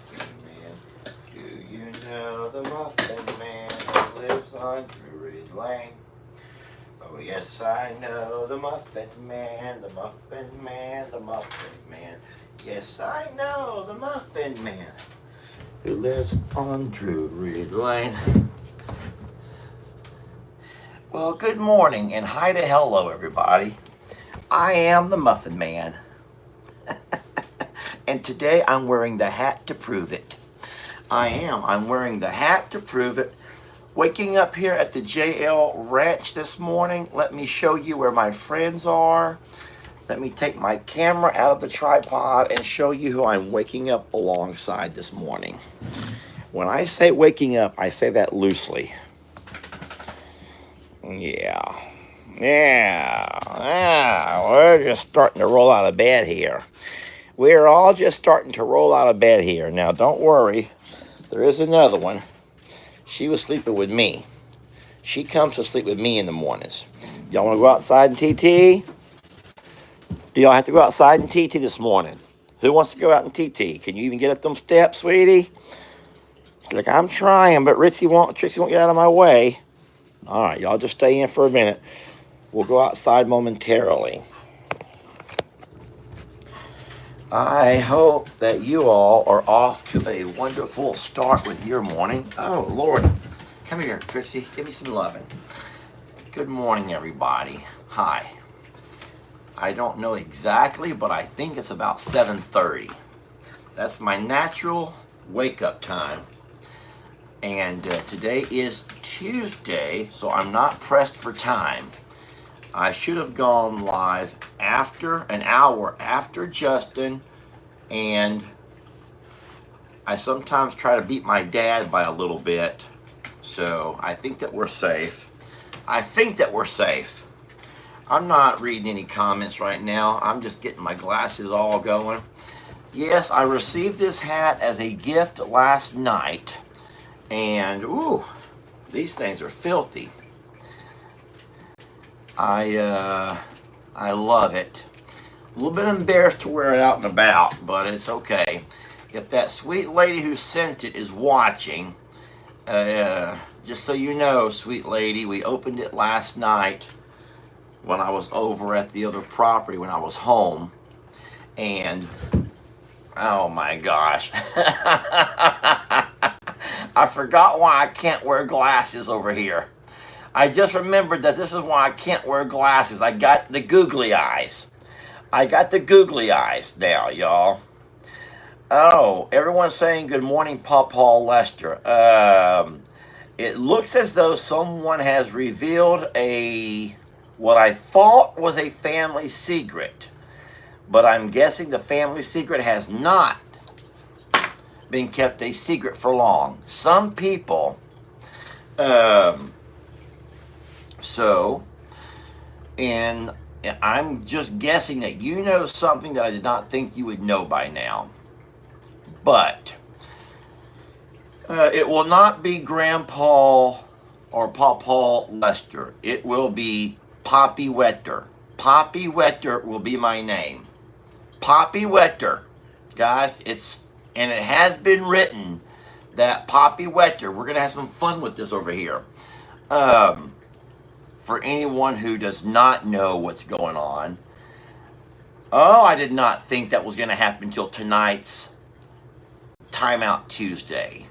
Muffin Man? Do you know the Muffin Man who lives on Drury Lane? Oh yes, I know the Muffin Man, the Muffin Man, the Muffin Man. Yes, I know the Muffin Man who lives on Drury Lane. Well, good morning and hi to hello, everybody. I am the Muffin Man. And today I'm wearing the hat to prove it. I'm wearing the hat to prove it. Waking up here at the JL Ranch this morning, let me show you where my friends are. Let me take my camera out of the tripod and show you who I'm waking up alongside this morning. When I say waking up, I say that loosely. Yeah, we're just starting to roll out of bed here. We're all just starting to roll out of bed here. Now, don't worry. There is another one. She was sleeping with me. She comes to sleep with me in the mornings. Y'all want to go outside and TT? Do y'all have to go outside and TT this morning? Who wants to go out and TT? Can you even get up them steps, sweetie? She's like, I'm trying, but Trixie won't get out of my way. All right, y'all just stay in for a minute. We'll go outside momentarily. I hope that you all are off to a wonderful start with your morning. Oh, Lord. Come here, Trixie. Give me some loving. Good morning, everybody. Hi. I don't know exactly, but I think it's about 7:30. That's my natural wake-up time. And today is Tuesday, so I'm not pressed for time. I should have gone live after an hour after Justin, and I sometimes try to beat my dad by a little bit, so I think that we're safe. I'm not reading any comments right now. I'm just getting my glasses all going. Yes, I received this hat as a gift last night, and ooh, these things are filthy. I love it. A little bit embarrassed to wear it out and about, but it's okay. If that sweet lady who sent it is watching, just so you know, sweet lady, we opened it last night when I was over at the other property when I was home, and oh my gosh. I forgot why I can't wear glasses over here. I just remembered that this is why I can't wear glasses. I got the googly eyes. Now, y'all. Oh, everyone's saying good morning, Pawpaw Lester. It looks as though someone has revealed what I thought was a family secret. But I'm guessing the family secret has not been kept a secret for long. Some people... and I'm just guessing that you know something that I did not think you would know by now. But it will not be Grandpa or Pawpaw Lester. It will be Poppy Wetter. Poppy Wetter will be my name. Poppy Wetter. Guys, it has been written that Poppy Wetter, we're going to have some fun with this over here. For anyone who does not know what's going on, I did not think that was going to happen until tonight's Timeout Tuesday.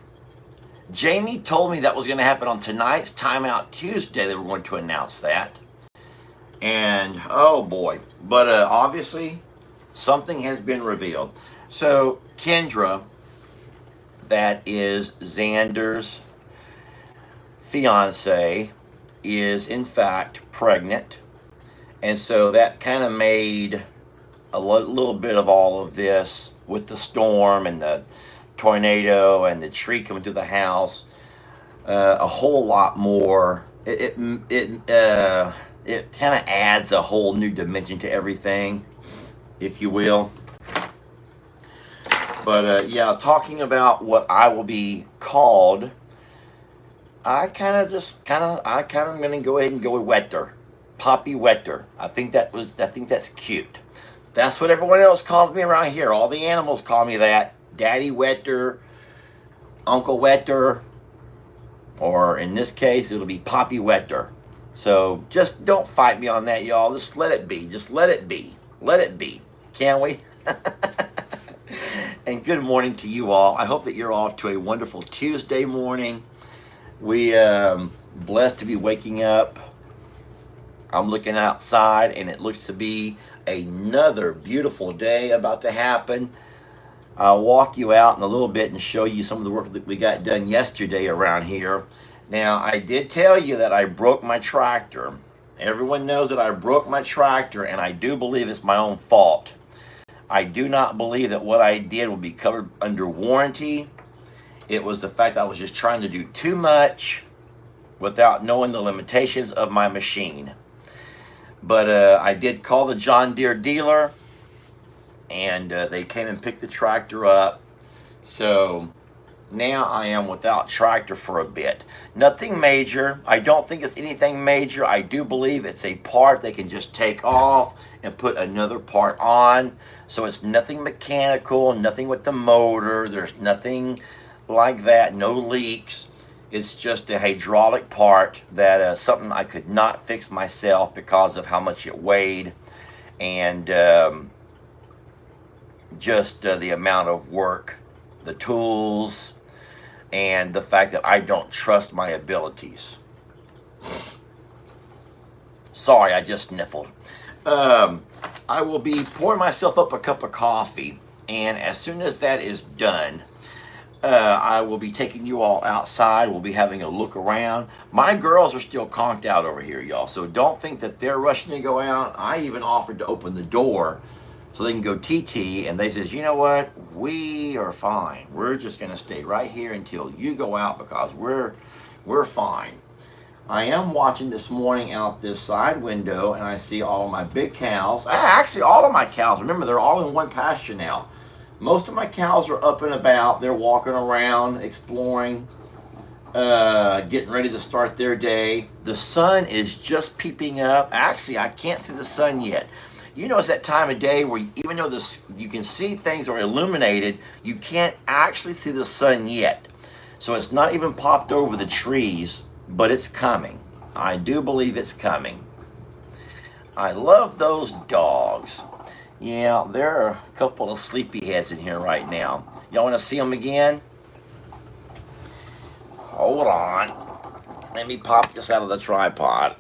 Jamie told me that was going to happen on tonight's Timeout Tuesday. They were going to announce that. And, oh boy. But obviously, something has been revealed. So, Kendra, that is Xander's fiance, is in fact pregnant, and so that kind of made a little bit of all of this with the storm and the tornado and the tree coming through the house a whole lot more. It kind of adds a whole new dimension to everything, if you will. But yeah, talking about what I will be called, I'm gonna go ahead and go with Wetter. Poppy Wetter. I think that's cute. That's what everyone else calls me around here. All the animals call me that. Daddy Wetter, Uncle Wetter, or in this case, it'll be Poppy Wetter. So just don't fight me on that, y'all. Just let it be. Just let it be. Let it be. Can we? And good morning to you all. I hope that you're off to a wonderful Tuesday morning. We blessed to be waking up. I'm looking outside and it looks to be another beautiful day about to happen. I'll walk you out in a little bit and show you some of the work that we got done yesterday around here. Now, I did tell you that I broke my tractor. Everyone knows that I broke my tractor, and I do believe it's my own fault. I do not believe that what I did will be covered under warranty. It was the fact that I was just trying to do too much without knowing the limitations of my machine. But I did call the John Deere dealer, and they came and picked the tractor up. So now I am without tractor for a bit. Nothing major. I don't think it's anything major. I do believe it's a part they can just take off and put another part on. So it's nothing mechanical, nothing with the motor. There's nothing like that, no leaks. It's just a hydraulic part that something I could not fix myself because of how much it weighed and just the amount of work, the tools, and the fact that I don't trust my abilities. Sorry, I just sniffled. I will be pouring myself up a cup of coffee, and as soon as that is done, I will be taking you all outside. We'll be having a look around. My girls are still conked out over here, y'all, so don't think that they're rushing to go out. I even offered to open the door so they can go TT, and they says, you know what, we are fine. We're just going to stay right here until you go out because we're fine. I am watching this morning out this side window, and I see all of my big cows. Actually, all of my cows. Remember, they're all in one pasture now. Most of my cows are up and about. They're walking around, exploring, getting ready to start their day. The sun is just peeping up. Actually, I can't see the sun yet. You know, it's that time of day where even though you can see things are illuminated, you can't actually see the sun yet. So it's not even popped over the trees, but it's coming. I do believe it's coming. I love those dogs. Yeah, there are a couple of sleepyheads in here right now. Y'all want to see them again? Hold on. Let me pop this out of the tripod.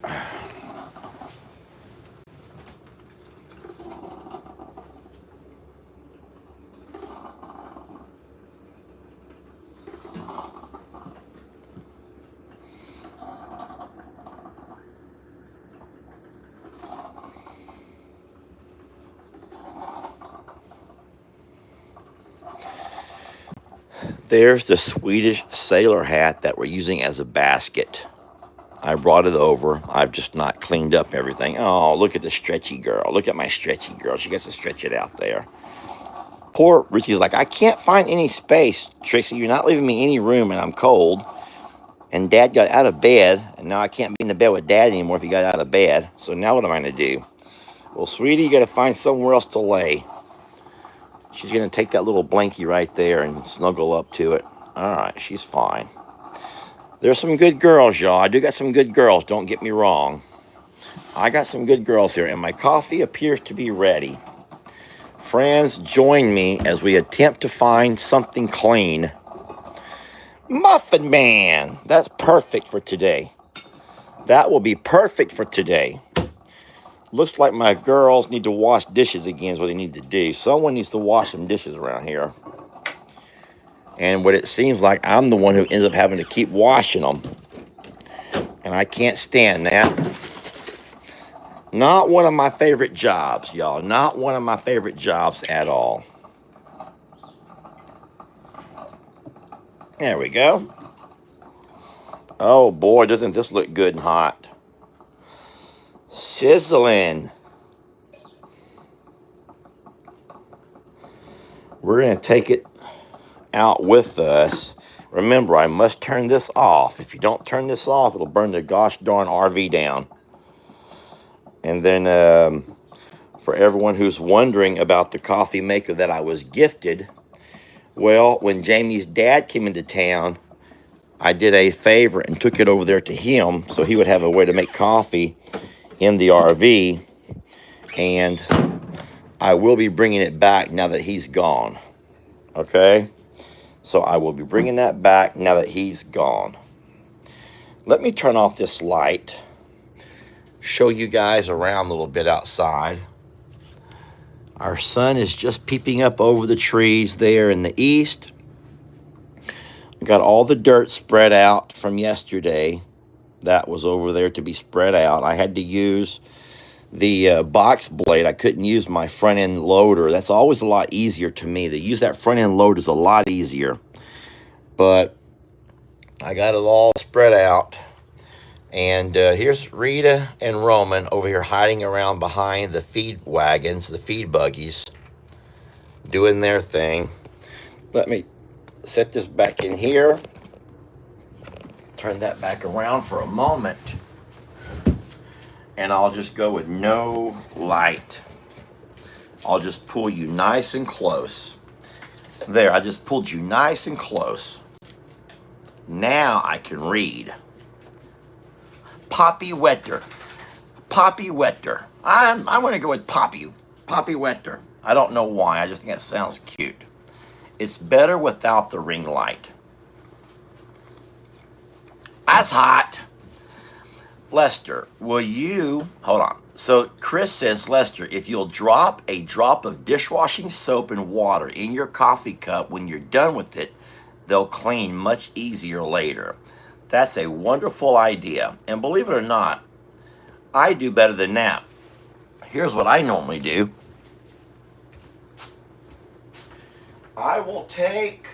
There's the Swedish sailor hat that we're using as a basket. I brought it over. I've just not cleaned up everything. Oh, look at the stretchy girl. Look at my stretchy girl. She gets to stretch it out there. Poor Richie's like, I can't find any space. Trixie, you're not leaving me any room and I'm cold. And Dad got out of bed, and now I can't be in the bed with Dad anymore if he got out of bed. So now what am I going to do? Well, sweetie, you got to find somewhere else to lay. She's going to take that little blankie right there and snuggle up to it. All right, she's fine. There's some good girls, y'all. I do got some good girls, don't get me wrong. I got some good girls here, and my coffee appears to be ready. Friends, join me as we attempt to find something clean. Muffin Man! That's perfect for today. That will be perfect for today. Looks like my girls need to wash dishes again is what they need to do. Someone needs to wash some dishes around here. And what it seems like, I'm the one who ends up having to keep washing them. And I can't stand that. Not one of my favorite jobs, y'all. Not one of my favorite jobs at all. There we go. Oh boy, doesn't this look good and hot. Sizzling. We're going to take it out with us. Remember, I must turn this off. If you don't turn this off, it'll burn the gosh darn RV down. And then for everyone who's wondering about the coffee maker that I was gifted, Well, when Jamie's dad came into town, I did a favor and took it over there to him so he would have a way to make coffee in the RV. And I will be bringing it back now that he's gone. Okay? So I will be bringing that back now that he's gone. Let me turn off this light. Show you guys around a little bit outside. Our sun is just peeping up over the trees there in the east. We got all the dirt spread out from yesterday. That was over there to be spread out. I had to use the box blade. I couldn't use my front end loader. That's always a lot easier to me. To use that front end loader is a lot easier. But I got it all spread out. And here's Rita and Roman over here hiding around behind the feed wagons, the feed buggies, doing their thing. Let me set this back in here. Turn that back around for a moment. And I'll just go with no light. I'll just pull you nice and close. There, I just pulled you nice and close. Now I can read. Poppy Wetter. Poppy Wetter. I'm going to go with Poppy. Poppy Wetter. I don't know why. I just think that sounds cute. It's better without the ring light. That's hot. Lester, will you... Hold on. So Chris says, Lester, if you'll drop a drop of dishwashing soap and water in your coffee cup when you're done with it, they'll clean much easier later. That's a wonderful idea. And believe it or not, I do better than that. Here's what I normally do. I will take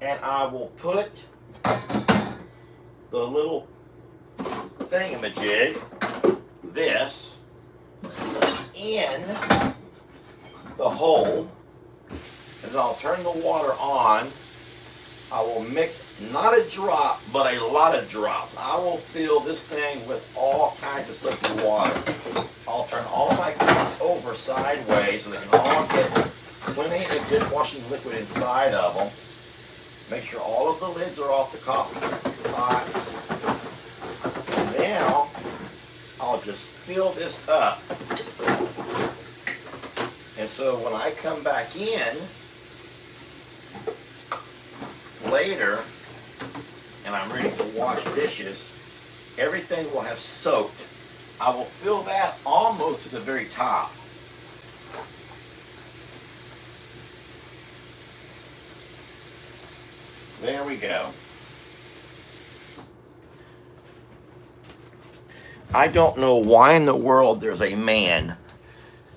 and I will put the little thingamajig, this, in the hole, and then I'll turn the water on. I will mix not a drop, but a lot of drops. I will fill this thing with all kinds of soapy water. I'll turn all my cups over sideways so they can all get plenty of dishwashing liquid inside of them. Make sure all of the lids are off the coffee pots. And now I'll just fill this up. And so when I come back in later and I'm ready to wash dishes, everything will have soaked. I will fill that almost to the very top. There we go. I don't know why in the world there's a man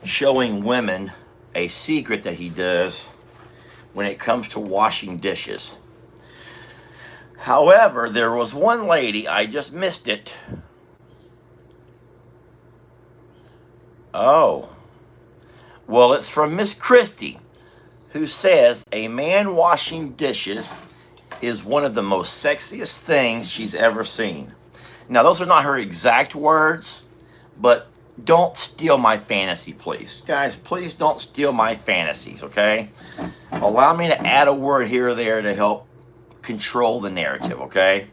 showing women a secret that he does when it comes to washing dishes. However, there was one lady, I just missed it. Oh. Well, it's from Miss Christie, who says a man washing dishes is one of the most sexiest things she's ever seen. Now, those are not her exact words, but don't steal my fantasy, please. Guys, please don't steal my fantasies, okay? Allow me to add a word here or there to help control the narrative, okay?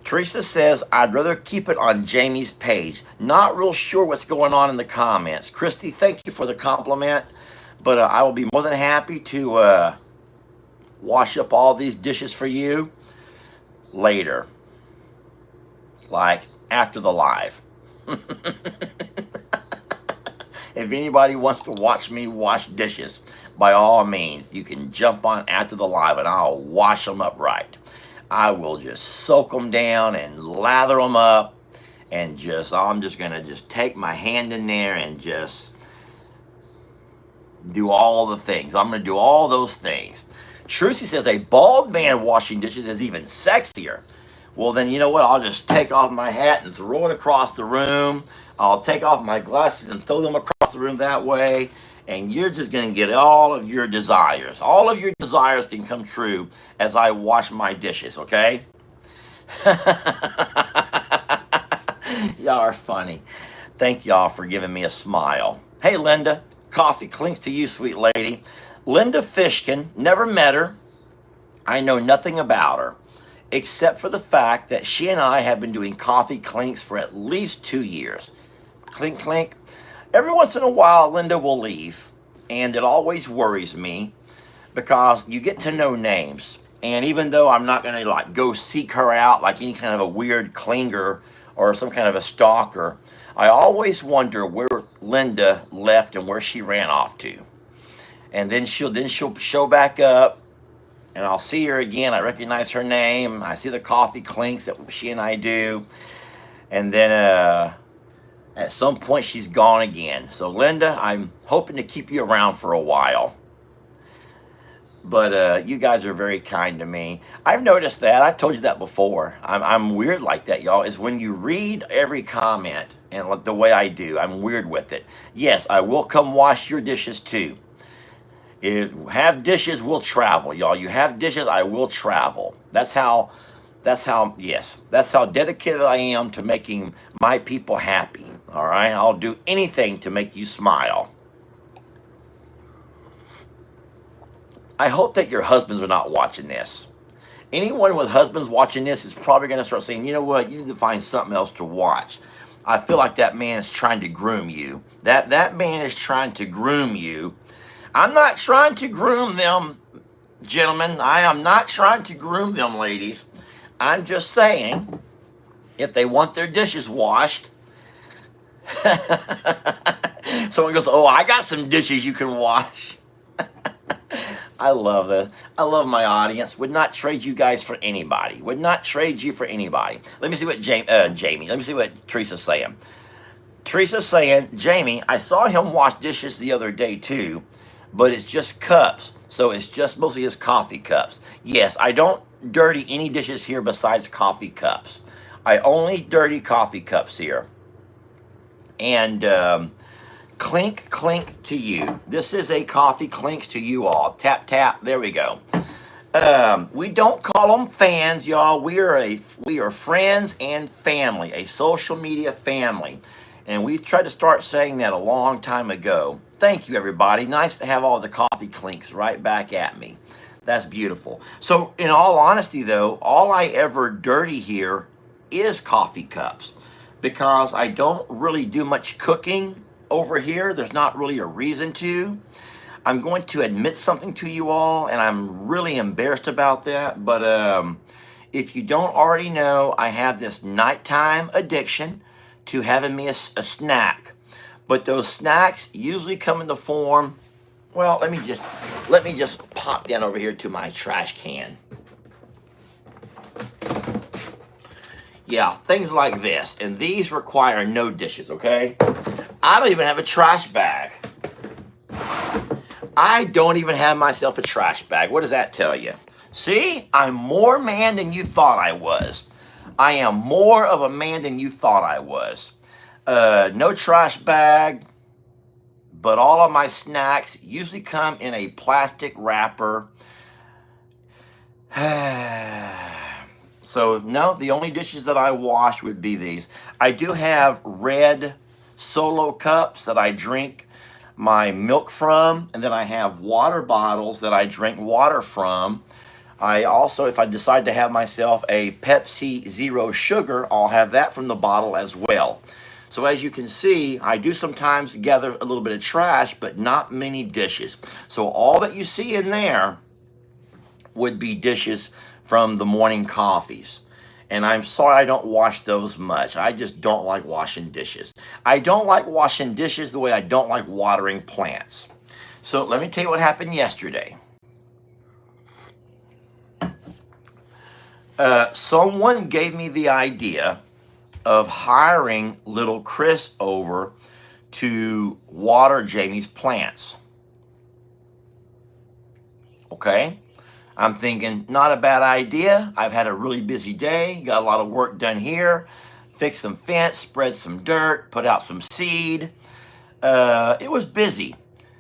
Teresa says, I'd rather keep it on Jamie's page. Not real sure what's going on in the comments. Christy, thank you for the compliment, but I will be more than happy to wash up all these dishes for you later, like after the live. If anybody wants to watch me wash dishes, by all means, you can jump on after the live and I'll wash them up right. I will just soak them down and lather them up and I'm just going to just take my hand in there and just do all the things. I'm going to do all those things. Trucy says a bald man washing dishes is even sexier. Well, then you know what? I'll just take off my hat and throw it across the room. I'll take off my glasses and throw them across the room that way. And you're just going to get all of your desires. All of your desires can come true as I wash my dishes, okay? Y'all are funny. Thank y'all for giving me a smile. Hey, Linda. Coffee clinks to you, sweet lady. Linda Fishkin, never met her. I know nothing about her, except for the fact that she and I have been doing coffee clinks for at least 2 years. Clink, clink. Every once in a while, Linda will leave, and it always worries me because you get to know names. And even though I'm not going to like go seek her out like any kind of a weird clinger or some kind of a stalker, I always wonder where Linda left and where she ran off to. And then she'll show back up, and I'll see her again. I recognize her name. I see the coffee clinks that she and I do. And then at some point she's gone again. So Linda, I'm hoping to keep you around for a while. But you guys are very kind to me. I've noticed that. I've told you that before. I'm weird like that, y'all. Is when you read every comment and like the way I do, I'm weird with it. Yes, I will come wash your dishes too. If you have dishes, we'll travel, y'all. You have dishes, I will travel. That's how dedicated I am to making my people happy. All right, I'll do anything to make you smile. I hope that your husbands are not watching this. Anyone with husbands watching this is probably going to start saying, you know what, you need to find something else to watch. I feel like that man is trying to groom you. That man is trying to groom you. I'm not trying to groom them, gentlemen. I am not trying to groom them, ladies. I'm just saying, if they want their dishes washed, someone goes, oh, I got some dishes you can wash. I love that. I love my audience. Would not trade you guys for anybody. Would not trade you for anybody. Let me see what Jamie. Let me see what Teresa's saying. Teresa's saying, Jamie, I saw him wash dishes the other day too, but it's just cups. So it's just mostly his coffee cups. Yes, I don't dirty any dishes here besides coffee cups. I only dirty coffee cups here. And clink, clink to you. This is a coffee clinks to you all. Tap, tap. There we go. We don't call them fans, y'all. We are friends and family, a social media family. And we tried to start saying that a long time ago. Thank you, everybody. Nice to have all the coffee clinks right back at me. That's beautiful. So, in all honesty, though, all I ever dirty here is coffee cups because I don't really do much cooking over here. There's not really a reason to. I'm going to admit something to you all, and I'm really embarrassed about that. But if you don't already know, I have this nighttime addiction to having me a snack. But those snacks usually come in the form, well, let me just pop down over here to my trash can. Yeah, things like this. And these require no dishes, okay? I don't even have a trash bag. I don't even have myself a trash bag. What does that tell you? See, I'm more man than you thought I was. I am more of a man than you thought I was. No trash bag, but all of my snacks usually come in a plastic wrapper. So, no, the only dishes that I wash would be these. I do have red Solo cups that I drink my milk from, and then I have water bottles that I drink water from. I also, if I decide to have myself a Pepsi Zero Sugar, I'll have that from the bottle as well. So as you can see, I do sometimes gather a little bit of trash, but not many dishes. So all that you see in there would be dishes from the morning coffees. And I'm sorry I don't wash those much. I just don't like washing dishes. I don't like washing dishes the way I don't like watering plants. So let me tell you what happened yesterday. Someone gave me the idea of hiring little Chris over to water Jamie's plants. Okay? I'm thinking, not a bad idea. I've had a really busy day, got a lot of work done here, fixed some fence, spread some dirt, put out some seed. It was busy.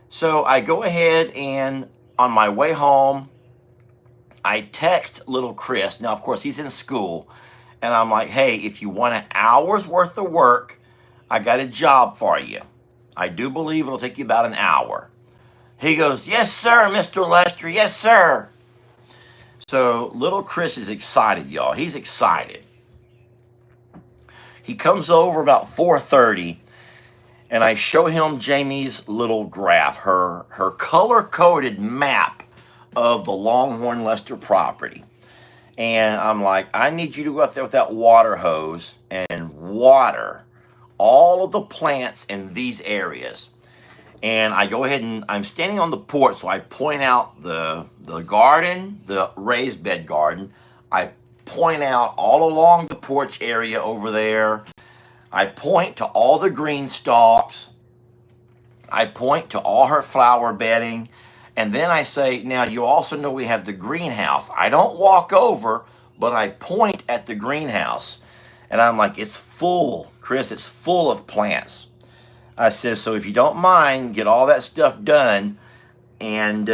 So I go ahead and on my way home, I text little Chris. Now, of course, he's in school. And I'm like, hey, if you want an hour's worth of work, I got a job for you. I do believe it'll take you about an hour. He goes, yes, sir, Mr. Lester, yes, sir. So little Chris is excited, y'all. He's excited. He comes over about 4:30, and I show him Jamie's little graph, her color-coded map of the Longhorn Lester property. And I'm like, I need you to go out there with that water hose and water all of the plants in these areas. And I go ahead and I'm standing on the porch, so I point out the garden, the raised bed garden. I point out all along the porch area over there. I point to all the green stalks. I point to all her flower bedding. And then I say, now you also know we have the greenhouse. I don't walk over, but I point at the greenhouse. And I'm like, it's full, Chris, it's full of plants. I said, so if you don't mind, get all that stuff done. And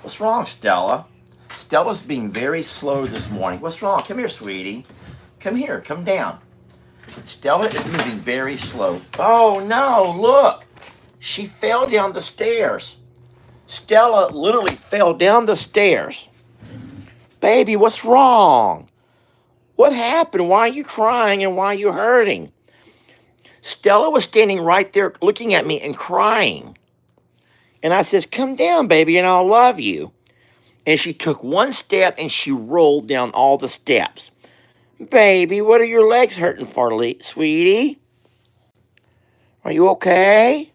what's wrong, Stella? Stella's being very slow this morning. What's wrong? Come here, sweetie. Come here, come down. Stella is moving very slow. Oh no, look. She fell down the stairs. Stella literally fell down the stairs. Baby, what's wrong? What happened? Why are you crying and why are you hurting? Stella was standing right there looking at me and crying. And I says, come down, baby, and I'll love you. And she took one step and she rolled down all the steps. Baby, what are your legs hurting for, sweetie? Are you okay?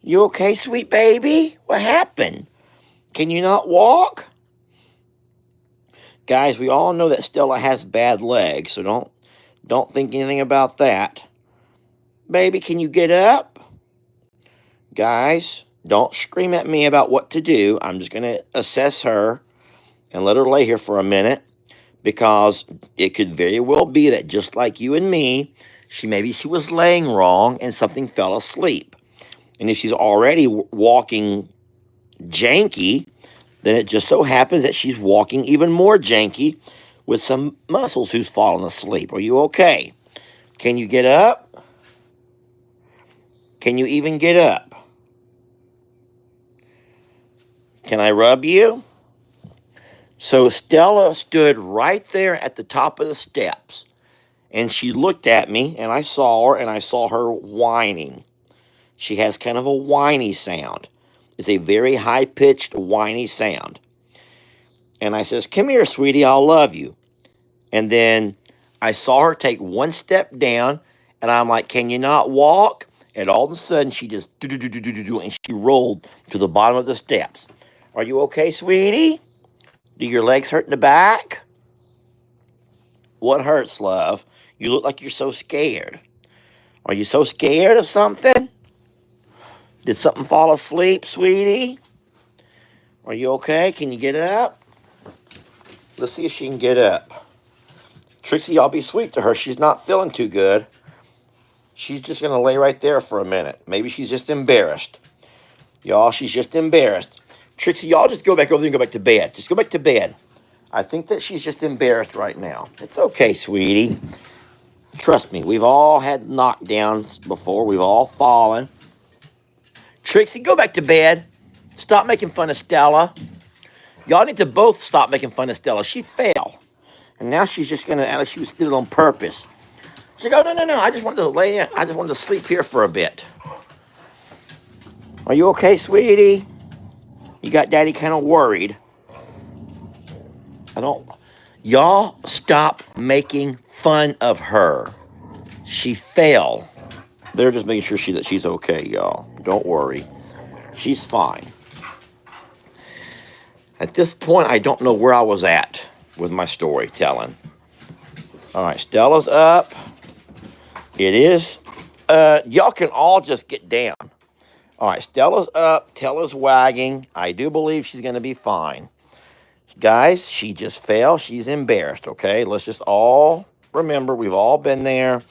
You okay, sweet baby? What happened? Can you not walk? Guys, we all know that Stella has bad legs, so don't think anything about that. Baby, can you get up? Guys, don't scream at me about what to do. I'm just going to assess her and let her lay here for a minute, because it could very well be that just like you and me, maybe she was laying wrong and something fell asleep. And if she's already walking janky, then it just so happens that she's walking even more janky with some muscles who's fallen asleep. Are you okay? Can you get up? Can you even get up? Can I rub you? So Stella stood right there at the top of the steps, and she looked at me, and I saw her whining. She has kind of a whiny sound. It's a very high-pitched, whiny sound. And I says, come here, sweetie, I'll love you. And then I saw her take one step down, and I'm like, can you not walk? And all of a sudden, she just do-do-do-do-do-do, and she rolled to the bottom of the steps. Are you okay, sweetie? Do your legs hurt in the back? What hurts, love? You look like you're so scared. Are you so scared of something? Did something fall asleep, sweetie? Are you okay? Can you get up? Let's see if she can get up. Trixie, I'll be sweet to her. She's not feeling too good. She's just going to lay right there for a minute. Maybe she's just embarrassed. Y'all, she's just embarrassed. Trixie, y'all just go back over there and go back to bed. Just go back to bed. I think that she's just embarrassed right now. It's okay, sweetie. Trust me, we've all had knockdowns before. We've all fallen. Trixie, go back to bed. Stop making fun of Stella. Y'all need to both stop making fun of Stella. She fell. And now she's just going to act like she did it on purpose. She's like, oh, no. I just wanted to lay in. I just wanted to sleep here for a bit. Are you okay, sweetie? You got Daddy kind of worried. Y'all stop making fun of her. She fell. They're just making sure that she's okay, y'all. Don't worry. She's fine. At this point, I don't know where I was at with my storytelling. All right, Stella's up. It is. Y'all can all just get down. All right, Stella's up. Stella's wagging. I do believe she's going to be fine. Guys, she just fell. She's embarrassed, okay? Let's just all remember we've all been there.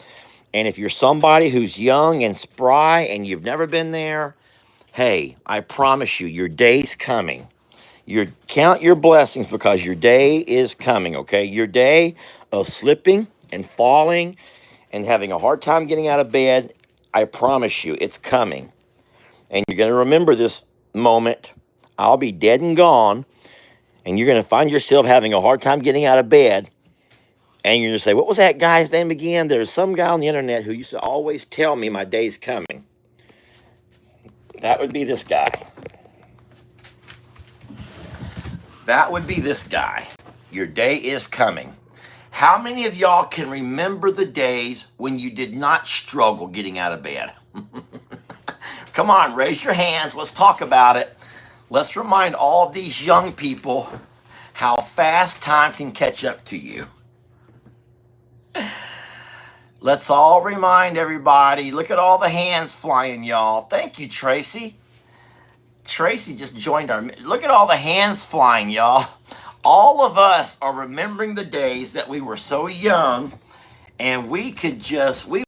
And if you're somebody who's young and spry and you've never been there, hey, I promise you, your day's coming. Count your blessings, because your day is coming, okay? Your day of slipping and falling and having a hard time getting out of bed, I promise you, it's coming. And you're going to remember this moment. I'll be dead and gone. And you're going to find yourself having a hard time getting out of bed. And you're going to say, what was that guy's name again? There's some guy on the internet who used to always tell me my day's coming. That would be this guy. That would be this guy. Your day is coming. How many of y'all can remember the days when you did not struggle getting out of bed? Come on, raise your hands. Let's talk about it. Let's remind all of these young people how fast time can catch up to you. Let's all remind everybody. Look at all the hands flying, y'all. Thank you, Tracy. Tracy just joined our... Look at all the hands flying, y'all. All of us are remembering the days that we were so young and we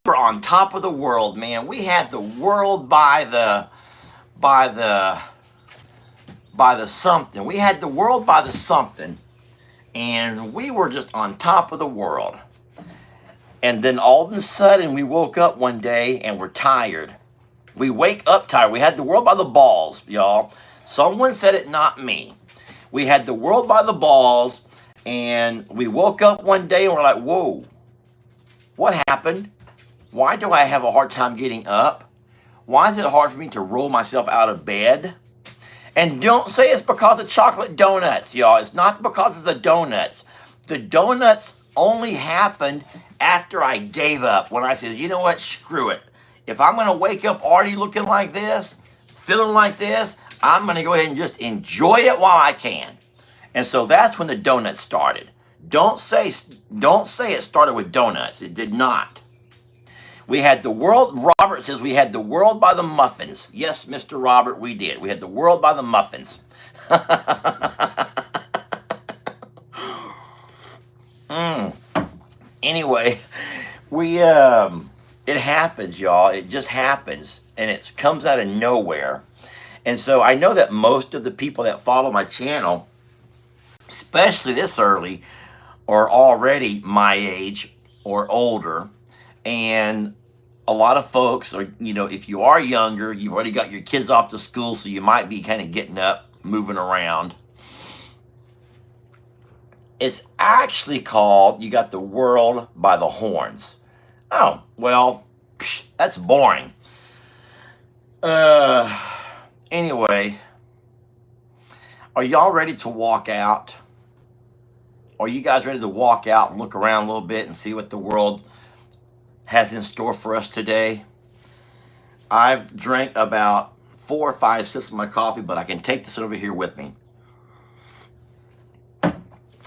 were on top of the world, man. We had the world by the something. We had the world by the something, and we were just on top of the world. And then all of a sudden, we woke up one day and we're tired. We wake up tired. We had the world by the balls, y'all. Someone said it, not me. We had the world by the balls, and we woke up one day and we're like, whoa, what happened? Why do I have a hard time getting up? Why is it hard for me to roll myself out of bed? And don't say it's because of chocolate donuts, y'all. It's not because of the donuts. The donuts only happened after I gave up. When I said, you know what, screw it. If I'm going to wake up already looking like this, feeling like this, I'm going to go ahead and just enjoy it while I can. And so that's when the donuts started. Don't say it started with donuts. It did not. We had the world, Robert says we had the world by the muffins. Yes, Mr. Robert, we did. We had the world by the muffins. Anyway, it happens, y'all. It just happens, and it comes out of nowhere. And so I know that most of the people that follow my channel, especially this early, are already my age or older. And a lot of folks are, if you are younger, you've already got your kids off to school, so you might be kind of getting up, moving around. It's actually called, you got the world by the horns. Oh, well, that's boring. Anyway, are y'all ready to walk out? Are you guys ready to walk out and look around a little bit and see what the world has in store for us today? I've drank about 4 or 5 sips of my coffee, but I can take this over here with me.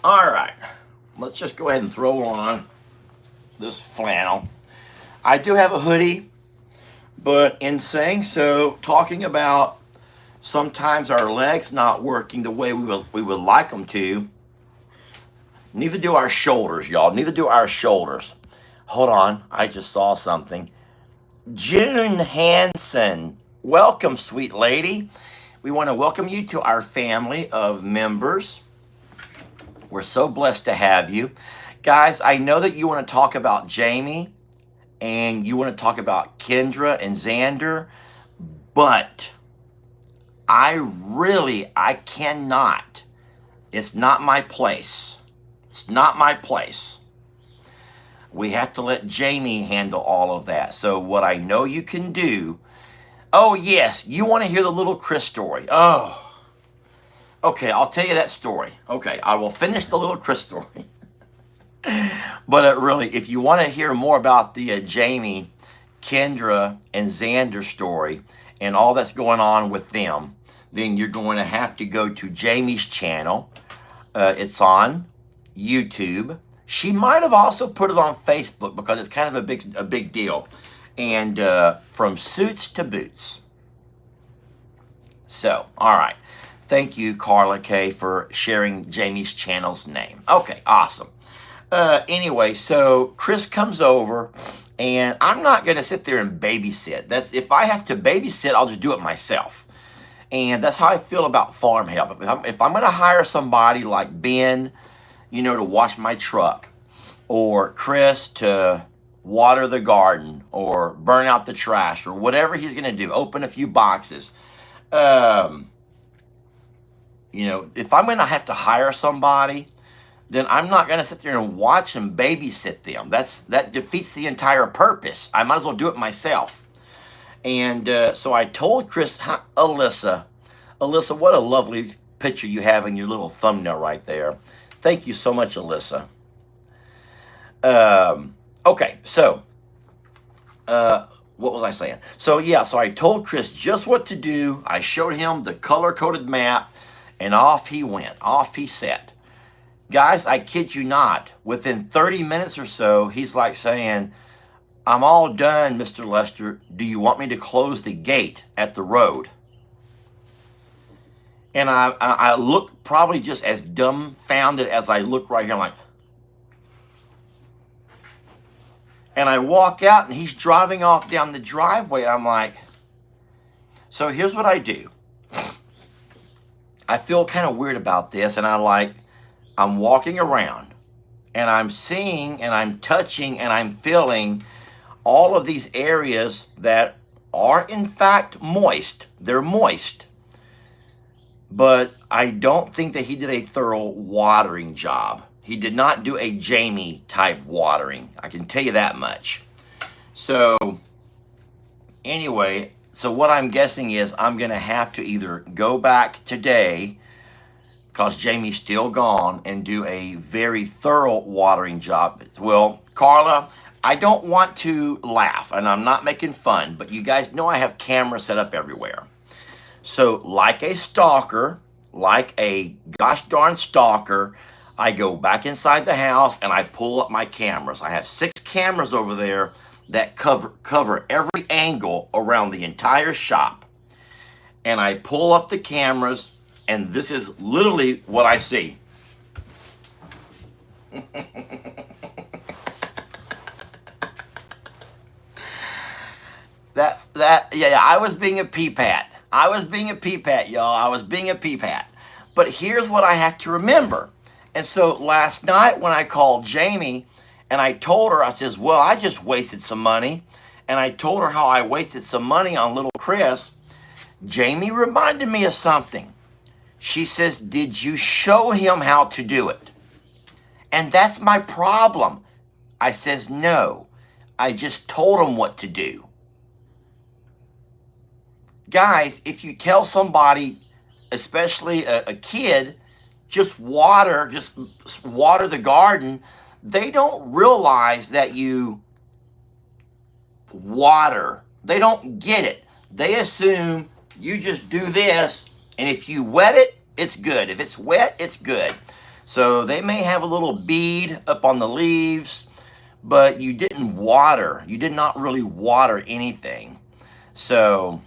All right, let's just go ahead and throw on this flannel. I do have a hoodie, but in saying so, talking about sometimes our legs not working the way we would like them to, neither do our shoulders, y'all. Neither do our shoulders. Hold on, I just saw something. June Hansen, welcome, sweet lady. We want to welcome you to our family of members. We're so blessed to have you. Guys, I know that you want to talk about Jamie and you want to talk about Kendra and Xander, but I cannot. It's not my place. It's not my place. We have to let Jamie handle all of that. So what I know you can do, oh yes, you want to hear the little Chris story. Oh, okay, I'll tell you that story. Okay, I will finish the little Chris story. But really, if you want to hear more about the Jamie, Kendra, and Xander story and all that's going on with them, then you're going to have to go to Jamie's channel. It's on YouTube. She might have also put it on Facebook because it's kind of a big deal. And from suits to boots. So, all right. Thank you, Carla K, for sharing Jamie's channel's name. Okay, awesome. Anyway, so Chris comes over, and I'm not going to sit there and babysit. If I have to babysit, I'll just do it myself. And that's how I feel about farm help. If I'm going to hire somebody like Ben, to wash my truck, or Chris to water the garden or burn out the trash or whatever he's going to do, open a few boxes. Um, if I'm going to have to hire somebody, then I'm not going to sit there and watch and babysit them. That defeats the entire purpose. I might as well do it myself. And so I told Alyssa, what a lovely picture you have in your little thumbnail right there. Thank you so much, Alyssa. Okay, so what was I saying? So I told Chris just what to do. I showed him the color-coded map, and off he went. Off he set. Guys, I kid you not, within 30 minutes or so, he's like saying, I'm all done, Mr. Lester. Do you want me to close the gate at the road? And I look probably just as dumbfounded as I look right here. I'm like, and I walk out and he's driving off down the driveway. And I'm like, so here's what I do. I feel kind of weird about this. And I'm walking around and I'm seeing and I'm touching and I'm feeling all of these areas that are in fact moist. They're moist. But I don't think that he did a thorough watering job. He did not do a Jamie type watering. I can tell you that much. So anyway, so what I'm guessing is I'm going to have to either go back today, because Jamie's still gone, and do a very thorough watering job. Well, Carla, I don't want to laugh, and I'm not making fun, but you guys know I have cameras set up everywhere. So like a stalker, like a gosh darn stalker, I go back inside the house and I pull up my cameras. I have 6 cameras over there that cover every angle around the entire shop. And I pull up the cameras, and this is literally what I see. I was being a peepat. Y'all. I was being a peepat. But here's what I have to remember. And so last night when I called Jamie and I told her, I says, well, I just wasted some money. And I told her how I wasted some money on little Chris. Jamie reminded me of something. She says, did you show him how to do it? And that's my problem. I says, no, I just told him what to do. Guys, if you tell somebody, especially a kid, just water the garden, they don't realize that you water. They don't get it. They assume you just do this, and if you wet it, it's good. If it's wet, it's good. So they may have a little bead up on the leaves, but you didn't water. You did not really water anything. So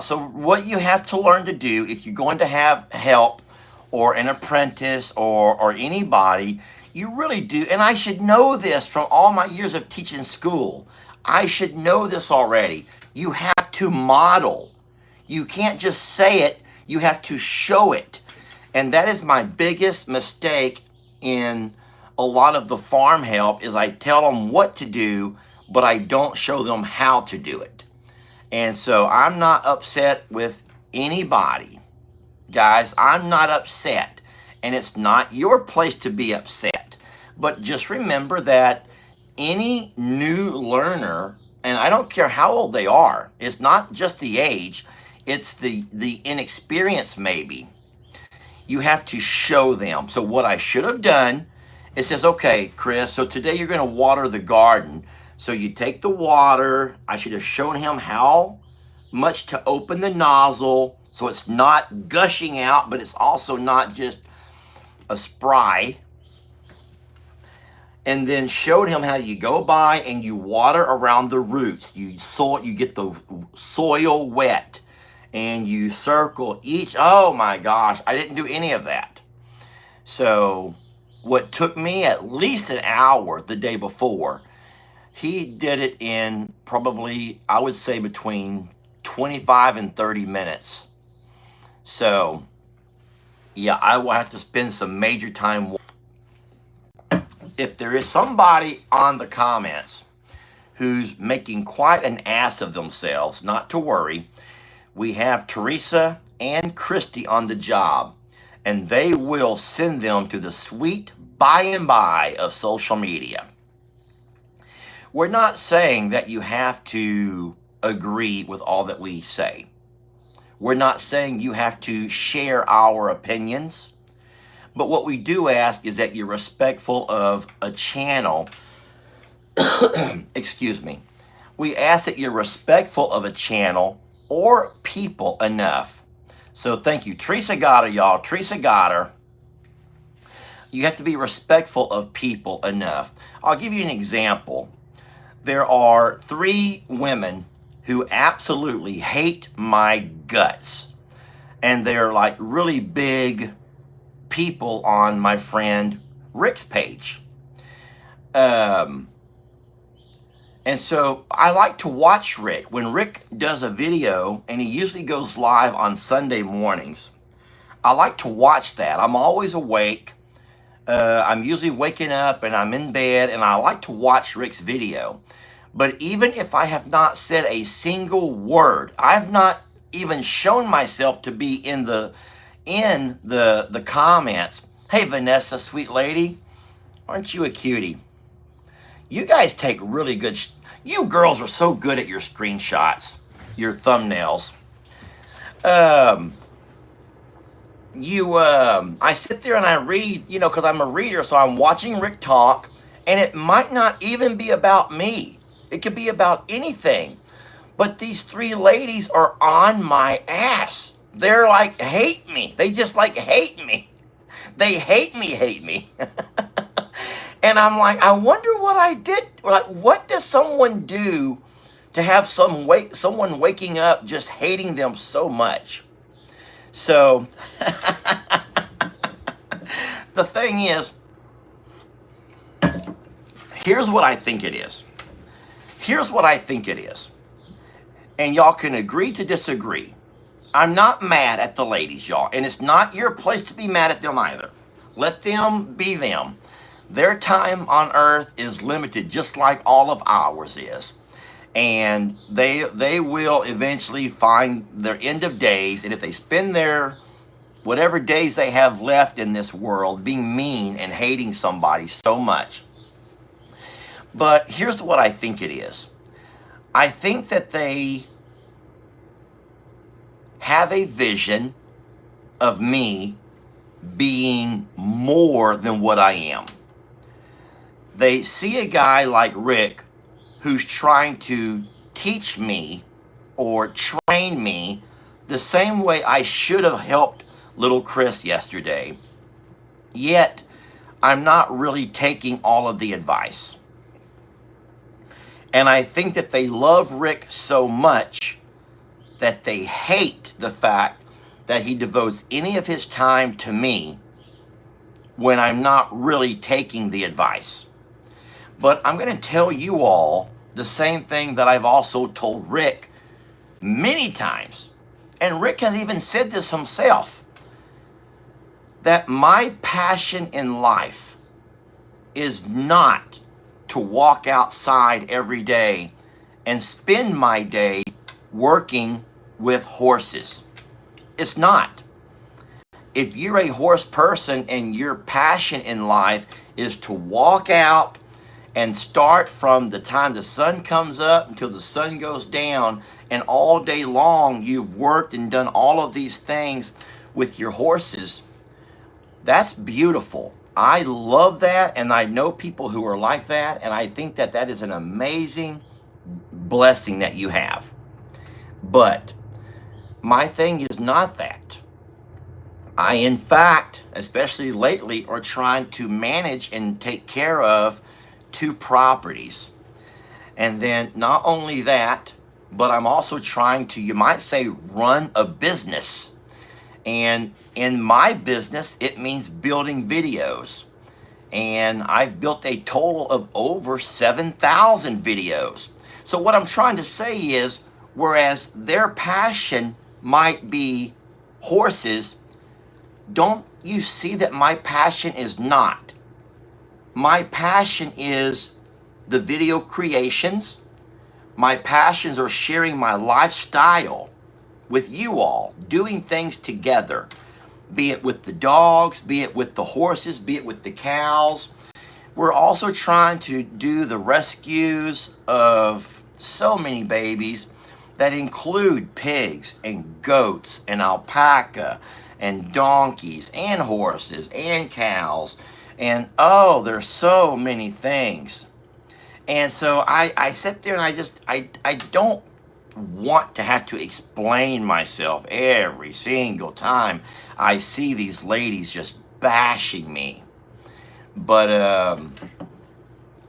so what you have to learn to do if you're going to have help or an apprentice or anybody, you really do, and I should know this from all my years of teaching school. I should know this already. You have to model. You can't just say it, you have to show it. And that is my biggest mistake in a lot of the farm help is I tell them what to do, but I don't show them how to do it. And so I'm not upset with anybody. Guys, I'm not upset. And it's not your place to be upset. But just remember that any new learner, and I don't care how old they are, it's not just the age, it's the inexperience maybe. You have to show them. So what I should have done, it says, okay, Chris, so today you're going to water the garden. So you take the water. I should have shown him how much to open the nozzle so it's not gushing out, but it's also not just a spray. And then showed him how you go by and you water around the roots. You get the soil wet and you circle each. Oh my gosh, I didn't do any of that. So what took me at least an hour the day before, he did it in probably, I would say, between 25 and 30 minutes. So, yeah, I will have to spend some major time. if there is somebody on the comments who's making quite an ass of themselves, not to worry. We have Teresa and Christy on the job, and they will send them to the sweet by and by of social media. We're not saying that you have to agree with all that we say. We're not saying you have to share our opinions. But what we do ask is that you're respectful of a channel. Excuse me. We ask that you're respectful of a channel or people enough. So thank you. Teresa got her, y'all. Teresa got her. You have to be respectful of people enough. I'll give you an example. There are 3 women who absolutely hate my guts. And they're like really big people on my friend Rick's page. And so I like to watch Rick. When Rick does a video, and he usually goes live on Sunday mornings, I like to watch that. I'm always awake. I'm usually waking up and I'm in bed, and I like to watch Rick's video. But even if I have not said a single word, I have not even shown myself to be in the comments. Hey, Vanessa, sweet lady, aren't you a cutie? You guys take really good, you girls are so good at your screenshots, your thumbnails. I sit there and I read, because I'm a reader, so I'm watching Rick talk, and it might not even be about me. It could be about anything. But these 3 ladies are on my ass. They're like, hate me. They just like hate me. They hate me. And I'm like, I wonder what I did. Like, what does someone do to have someone waking up just hating them so much? So, the thing is, here's what I think it is. And y'all can agree to disagree. I'm not mad at the ladies, y'all. And it's not your place to be mad at them either. Let them be them. Their time on earth is limited, just like all of ours is. And they will eventually find their end of days. And if they spend their whatever days they have left in this world being mean and hating somebody so much. But here's what I think it is. I think that they have a vision of me being more than what I am. They see a guy like Rick who's trying to teach me or train me the same way I should have helped little Chris yesterday. Yet, I'm not really taking all of the advice. And I think that they love Rick so much that they hate the fact that he devotes any of his time to me when I'm not really taking the advice. But I'm going to tell you all the same thing that I've also told Rick many times. And Rick has even said this himself, that my passion in life is not to walk outside every day and spend my day working with horses. It's not. If you're a horse person and your passion in life is to walk out and start from the time the sun comes up until the sun goes down, and all day long you've worked and done all of these things with your horses, that's beautiful. I love that, and I know people who are like that, and I think that that is an amazing blessing that you have. But my thing is not that. I, in fact, especially lately, are trying to manage and take care of 2 properties. And then not only that, but I'm also trying to, you might say, run a business. And in my business, it means building videos. And I've built a total of over 7,000 videos. So what I'm trying to say is, whereas their passion might be horses, don't you see that my passion is not My passion is the video creations. My passions are sharing my lifestyle with you all, doing things together, be it with the dogs, be it with the horses, be it with the cows. We're also trying to do the rescues of so many babies that include pigs and goats and alpaca and donkeys and horses and cows. And oh, there's so many things. And so I sit there and I don't want to have to explain myself every single time I see these ladies just bashing me. But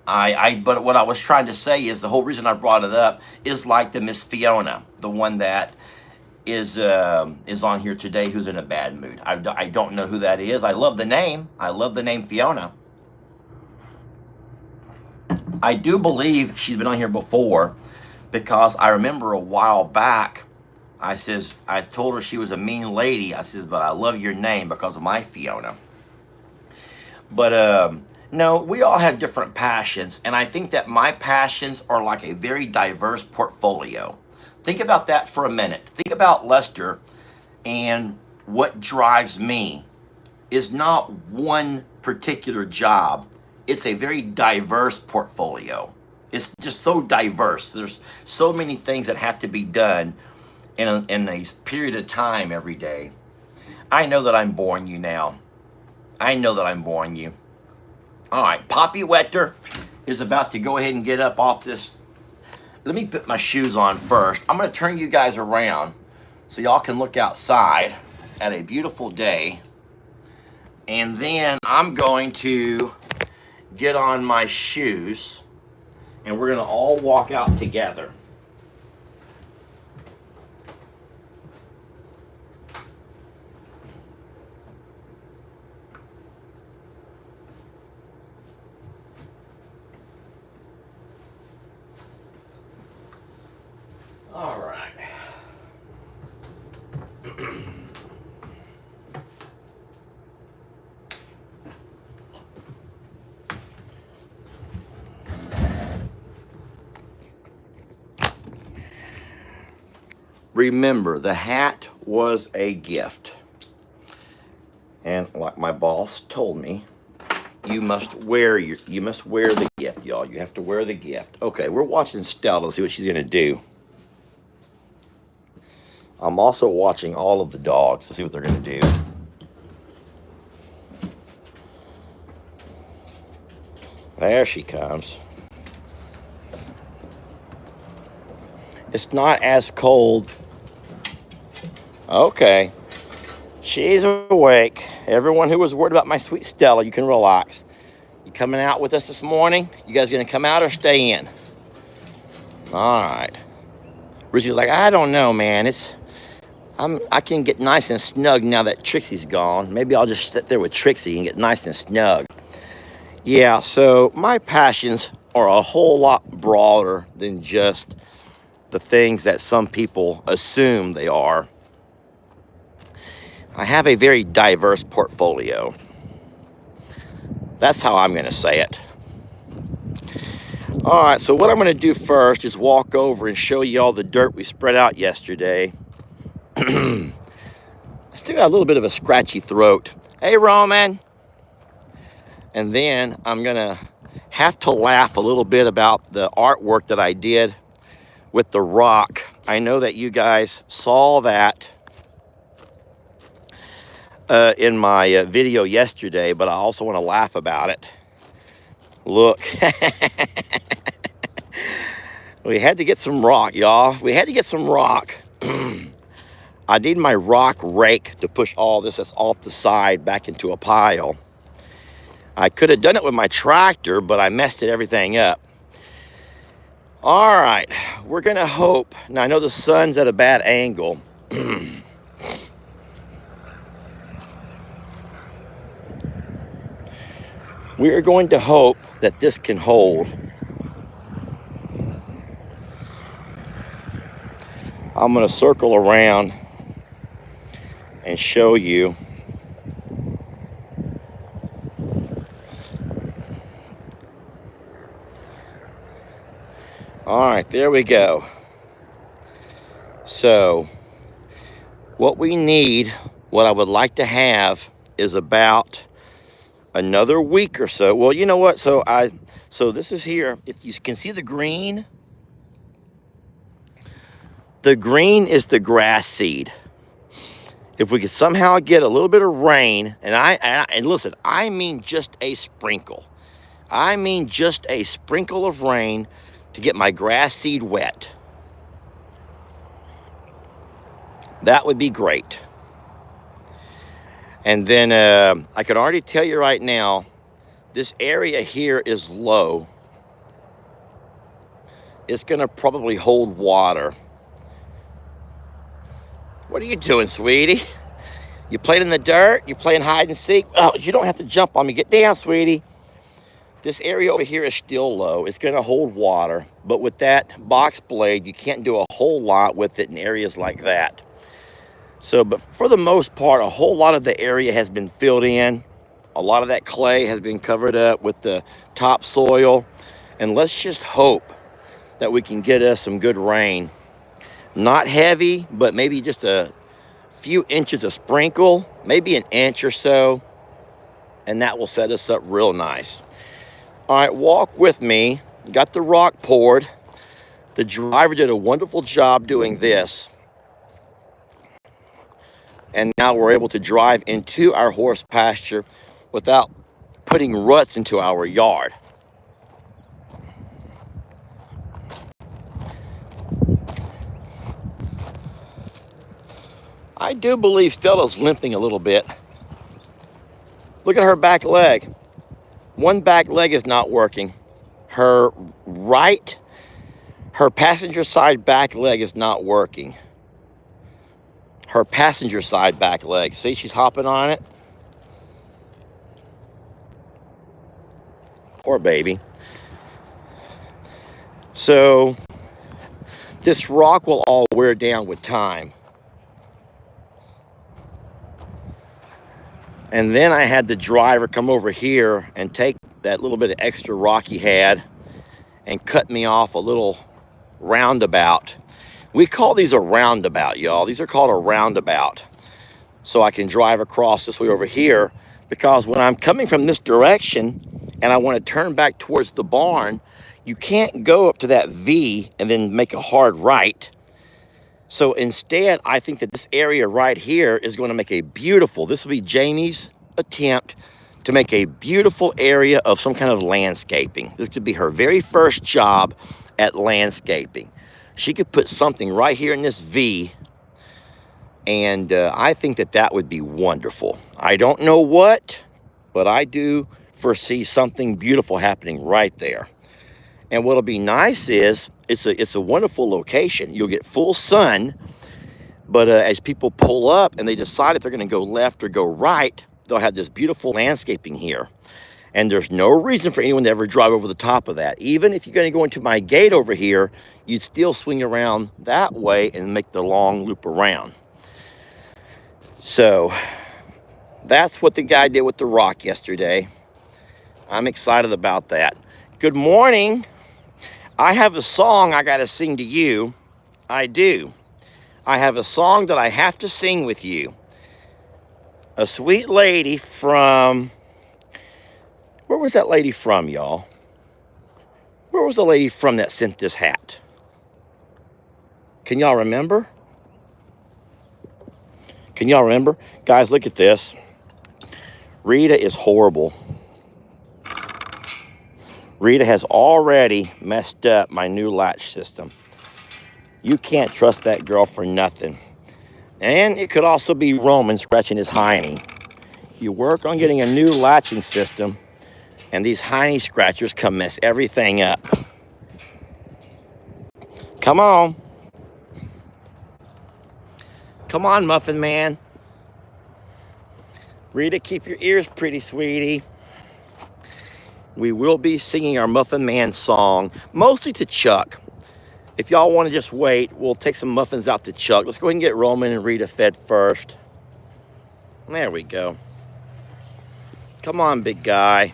but what I was trying to say is the whole reason I brought it up is like the Miss Fiona, the one that is on here today, who's in a bad mood. I don't know who that is. I love the name. I love the name Fiona. I do believe she's been on here before, because I remember a while back, I told her she was a mean lady. I says, but I love your name because of my Fiona. But no, we all have different passions, and I think that my passions are like a very diverse portfolio. Think about that for a minute. Think about Lester, and what drives me is not one particular job. It's a very diverse portfolio. It's just so diverse. There's so many things that have to be done in a period of time every day. I know that I'm boring you now. I know that I'm boring you. All right, Poppy Wetter is about to go ahead and get up off this. Let me put my shoes on first. I'm going to turn you guys around so y'all can look outside at a beautiful day. And then I'm going to get on my shoes, and we're going to all walk out together. All right. Remember, the hat was a gift. And like my boss told me, you must wear the gift, y'all. You have to wear the gift. Okay, we're watching Stella to see what she's gonna do. I'm also watching all of the dogs to see what they're gonna do. There she comes. It's not as cold. Okay. She's awake. Everyone who was worried about my sweet Stella, you can relax. You coming out with us this morning? You guys gonna come out or stay in? All right. Richie's like, I don't know, man. I can get nice and snug now that Trixie's gone. Maybe I'll just sit there with Trixie and get nice and snug. Yeah, so my passions are a whole lot broader than just the things that some people assume they are. I have a very diverse portfolio. That's how I'm going to say it. All right, so what I'm going to do first is walk over and show you all the dirt we spread out yesterday. I still got a little bit of a scratchy throat. Hey, Roman. And then I'm going to have to laugh a little bit about the artwork that I did with the rock. I know that you guys saw that in my video yesterday, but I also want to laugh about it. Look. We had to get some rock, y'all. We had to get some rock. I need my rock rake to push all this that's off the side back into a pile. I could have done it with my tractor, but I messed everything up. All right, we're gonna hope. Now I know the sun's at a bad angle. We are going to hope that this can hold. I'm gonna circle around and show you. All right, there we go. So what we need, what I would like to have is about another week or so. Well, you know what? So this is here. If you can see the green is the grass seed. If we could somehow get a little bit of rain, and listen, I mean just a sprinkle. I mean just a sprinkle of rain to get my grass seed wet. That would be great. And then I can already tell you right now, this area here is low. It's gonna probably hold water. What are you doing, sweetie? You playing in the dirt? You playing hide and seek? Oh, you don't have to jump on me. Get down, sweetie. This area over here is still low. It's gonna hold water, but with that box blade, you can't do a whole lot with it in areas like that. So, but for the most part, a whole lot of the area has been filled in. A lot of that clay has been covered up with the topsoil. And let's just hope that we can get us some good rain. Not heavy, but maybe just a few inches of sprinkle, maybe an inch or so. And that will set us up real nice. All right, walk with me. Got the rock poured. The driver did a wonderful job doing this. And now we're able to drive into our horse pasture without putting ruts into our yard. I do believe Stella's limping a little bit. Look at her back leg. One back leg is not working. Her passenger side back leg is not working. Her passenger side back leg. See, she's hopping on it. Poor baby. So this rock will all wear down with time. And then I had the driver come over here and take that little bit of extra rock he had and cut me off a little roundabout. We call these a roundabout, y'all. These are called a roundabout. So I can drive across this way over here, because when I'm coming from this direction and I want to turn back towards the barn, you can't go up to that V and then make a hard right. So instead, I think that this area right here is going to make a beautiful, this will be Jamie's attempt to make a beautiful area of some kind of landscaping. This could be her very first job at landscaping. She could put something right here in this V, and I think that that would be wonderful. I don't know what, but I do foresee something beautiful happening right there. And what'll be nice is it's a wonderful location. You'll get full sun, but as people pull up and they decide if they're going to go left or go right, they'll have this beautiful landscaping here. And there's no reason for anyone to ever drive over the top of that. Even if you're going to go into my gate over here, you'd still swing around that way and make the long loop around. So that's what the guy did with the rock yesterday. I'm excited about that. Good morning. I have a song I got to sing to you. I do. I have a song that I have to sing with you. A sweet lady from... Where was that lady from, y'all? Where was the lady from that sent this hat? Can y'all remember? Can y'all remember? Guys, look at this. Rita is horrible. Rita has already messed up my new latch system. You can't trust that girl for nothing. And it could also be Roman scratching his hiney. You work on getting a new latching system, and these hiney scratchers come mess everything up. Come on. Come on, Muffin Man. Rita, keep your ears pretty, sweetie. We will be singing our Muffin Man song, mostly to Chuck. If y'all want to just wait, we'll take some muffins out to Chuck. Let's go ahead and get Roman and Rita fed first. There we go. Come on, big guy.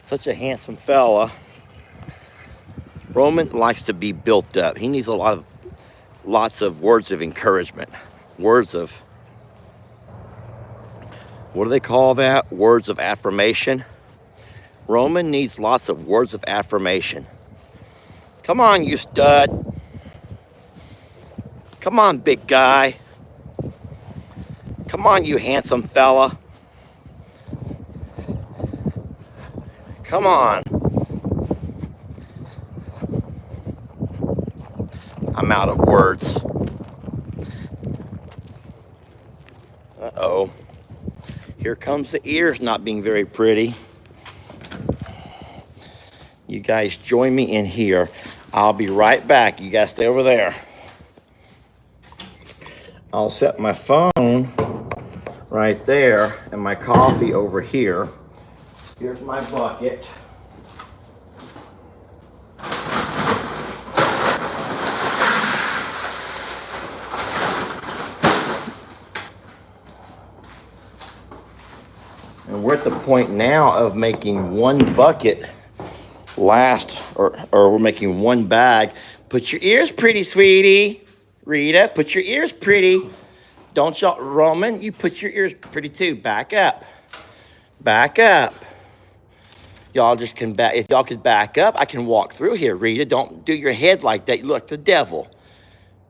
Such a handsome fella. Roman likes to be built up. He needs lots of words of encouragement. Words of, what do they call that? Words of affirmation. Roman needs lots of words of affirmation. Come on, you stud. Come on, big guy. Come on, you handsome fella. Come on. I'm out of words. Uh-oh. Here comes the ears not being very pretty. You guys join me in here. I'll be right back. You guys stay over there. I'll set my phone right there and my coffee over here. Here's my bucket. And we're at the point now of making one bucket last, or we're making one bag. Put your ears pretty, sweetie. Rita, put your ears pretty. Don't y'all, Roman, you put your ears pretty too. Back up. Back up. Y'all just can back. If y'all could back up, I can walk through here. Rita, don't do your head like that. You look like the devil.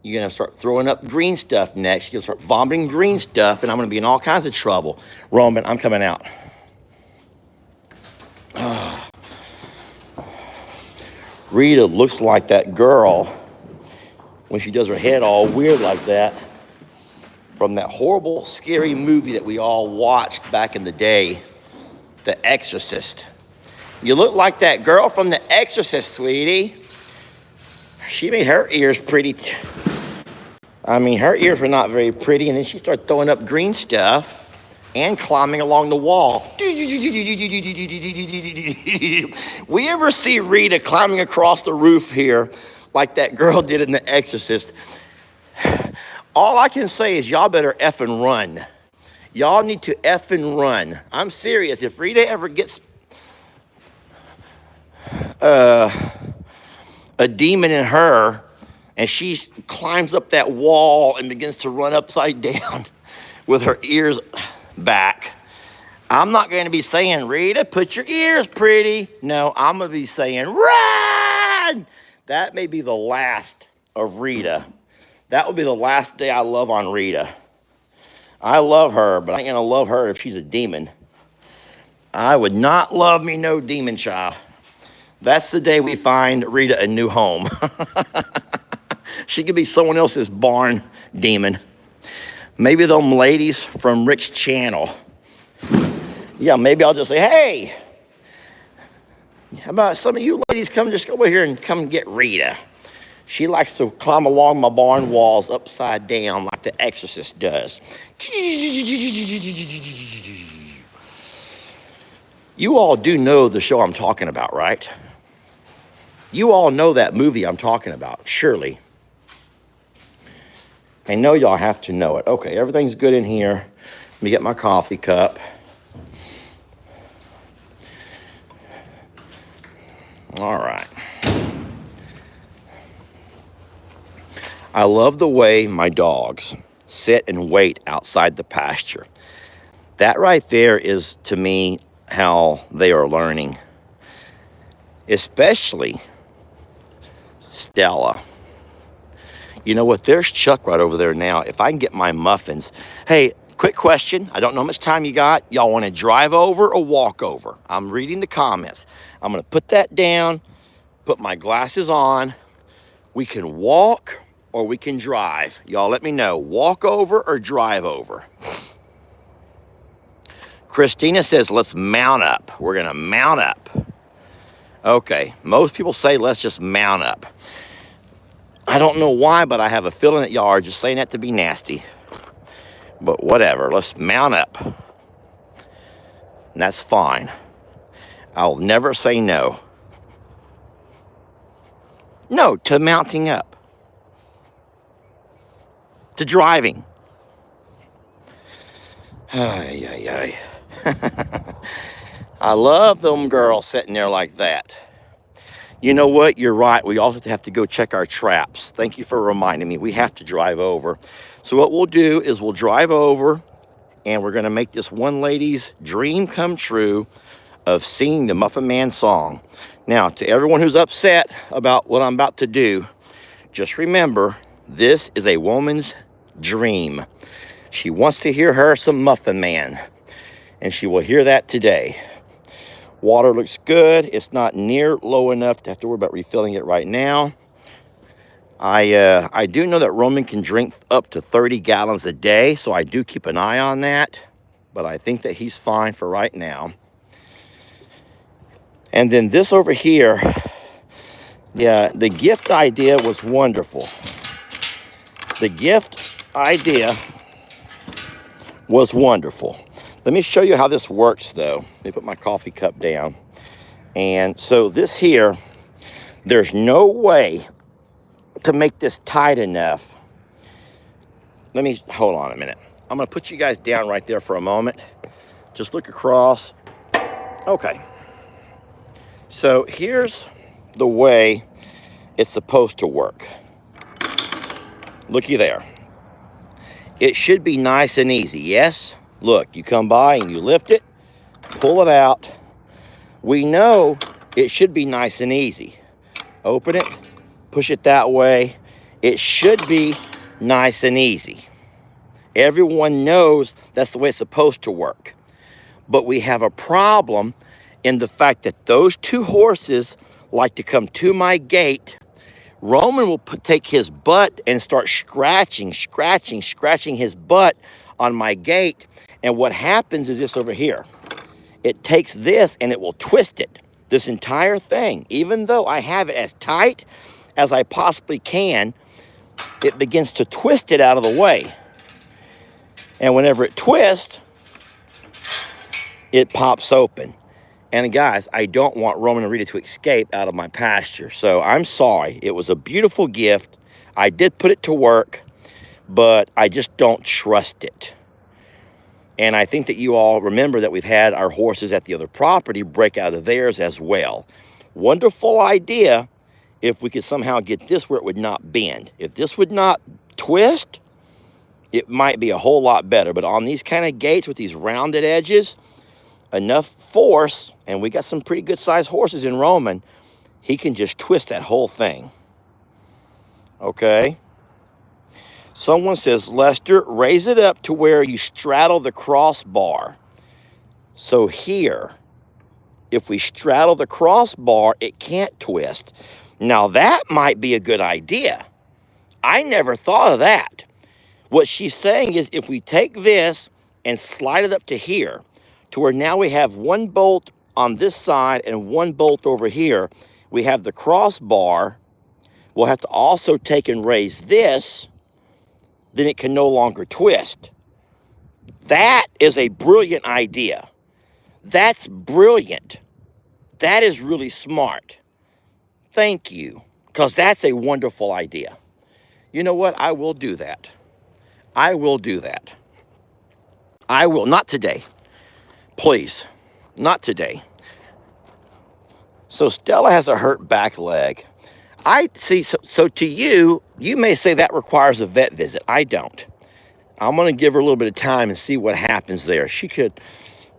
You're going to start throwing up green stuff next. You're going to start vomiting green stuff, and I'm going to be in all kinds of trouble. Roman, I'm coming out. Rita looks like that girl when she does her head all weird like that from that horrible, scary movie that we all watched back in the day, The Exorcist. You look like that girl from The Exorcist, sweetie. She made her ears pretty. Her ears were not very pretty, and then she started throwing up green stuff and climbing along the wall. We ever see Rita climbing across the roof here like that girl did in The Exorcist? All I can say is y'all better effing run. Y'all need to effing run. I'm serious. If Rita ever gets a demon in her, and she climbs up that wall and begins to run upside down with her ears back, I'm not going to be saying, Rita, put your ears pretty. No, I'm going to be saying, run! That may be the last of Rita. That will be the last day I love on Rita. I love her, but I ain't going to love her if she's a demon. I would not love me no demon child. That's the day we find Rita a new home. She could be someone else's barn demon. Maybe them ladies from Rick's channel. Yeah, maybe I'll just say, hey, how about some of you ladies come just over here and come get Rita? She likes to climb along my barn walls upside down like the Exorcist does. You all do know the show I'm talking about, right? You all know that movie I'm talking about, surely. I know y'all have to know it. Okay, everything's good in here. Let me get my coffee cup. All right. I love the way my dogs sit and wait outside the pasture. That right there is, to me, how they are learning. Especially Stella. You know what? There's Chuck right over there now. If I can get my muffins. Hey, quick question. I don't know how much time you got. Y'all want to drive over or walk over? I'm reading the comments. I'm going to put that down, put my glasses on. We can walk or we can drive. Y'all let me know. Walk over or drive over? Christina says, let's mount up. We're going to mount up. Okay. Most people say, let's just mount up. I don't know why, but I have a feeling that y'all are just saying that to be nasty. But whatever. Let's mount up. And that's fine. I'll never say no. No to mounting up. To driving. Ay, ay, ay. I love them girls sitting there like that. You know what? You're right. We also have to go check our traps. Thank you for reminding me. We have to drive over. So what we'll do is we'll drive over and we're going to make this one lady's dream come true of singing the Muffin Man song. Now, to everyone who's upset about what I'm about to do, just remember, this is a woman's dream. She wants to hear her some Muffin Man, and she will hear that today. Water looks good. It's not near low enough to have to worry about refilling it right now. I do know that Roman can drink up to 30 gallons a day, so I do keep an eye on that, but I think that he's fine for right now. And then this over here, yeah, the gift idea was wonderful. The gift idea was wonderful. Let me show you how this works, though. Let me put my coffee cup down. And so this here, there's no way to make this tight enough. Let me, hold on a minute. I'm going to put you guys down right there for a moment. Just look across. Okay. So here's the way it's supposed to work. Looky there. It should be nice and easy, yes? Look, you come by and you lift it, pull it out. We know it should be nice and easy. Open it, push it that way. It should be nice and easy. Everyone knows that's the way it's supposed to work. But we have a problem in the fact that those two horses like to come to my gate. Roman will take his butt and start scratching his butt on my gate. And what happens is this over here. It takes this and it will twist it, this entire thing. Even though I have it as tight as I possibly can, it begins to twist it out of the way. And whenever it twists, it pops open. And guys, I don't want Roman and Rita to escape out of my pasture. So I'm sorry. It was a beautiful gift. I did put it to work, but I just don't trust it. And I think that you all remember that we've had our horses at the other property break out of theirs as well. Wonderful idea if we could somehow get this where it would not bend. If this would not twist, it might be a whole lot better. But on these kind of gates with these rounded edges, enough force, and we got some pretty good sized horses in Roman, he can just twist that whole thing. Okay. Someone says, Lester, raise it up to where you straddle the crossbar. So here, if we straddle the crossbar, it can't twist. Now that might be a good idea. I never thought of that. What she's saying is if we take this and slide it up to here, to where now we have one bolt on this side and one bolt over here. We have the crossbar. We'll have to also take and raise this. Then it can no longer twist. That is a brilliant idea. That's brilliant. That is really smart. Thank you, because that's a wonderful idea. You know what? I will do that. I will do that. I will. Not today. Please, not today. So Stella has a hurt back leg. I see, so to you, you may say that requires a vet visit. I don't. I'm going to give her a little bit of time and see what happens there. She could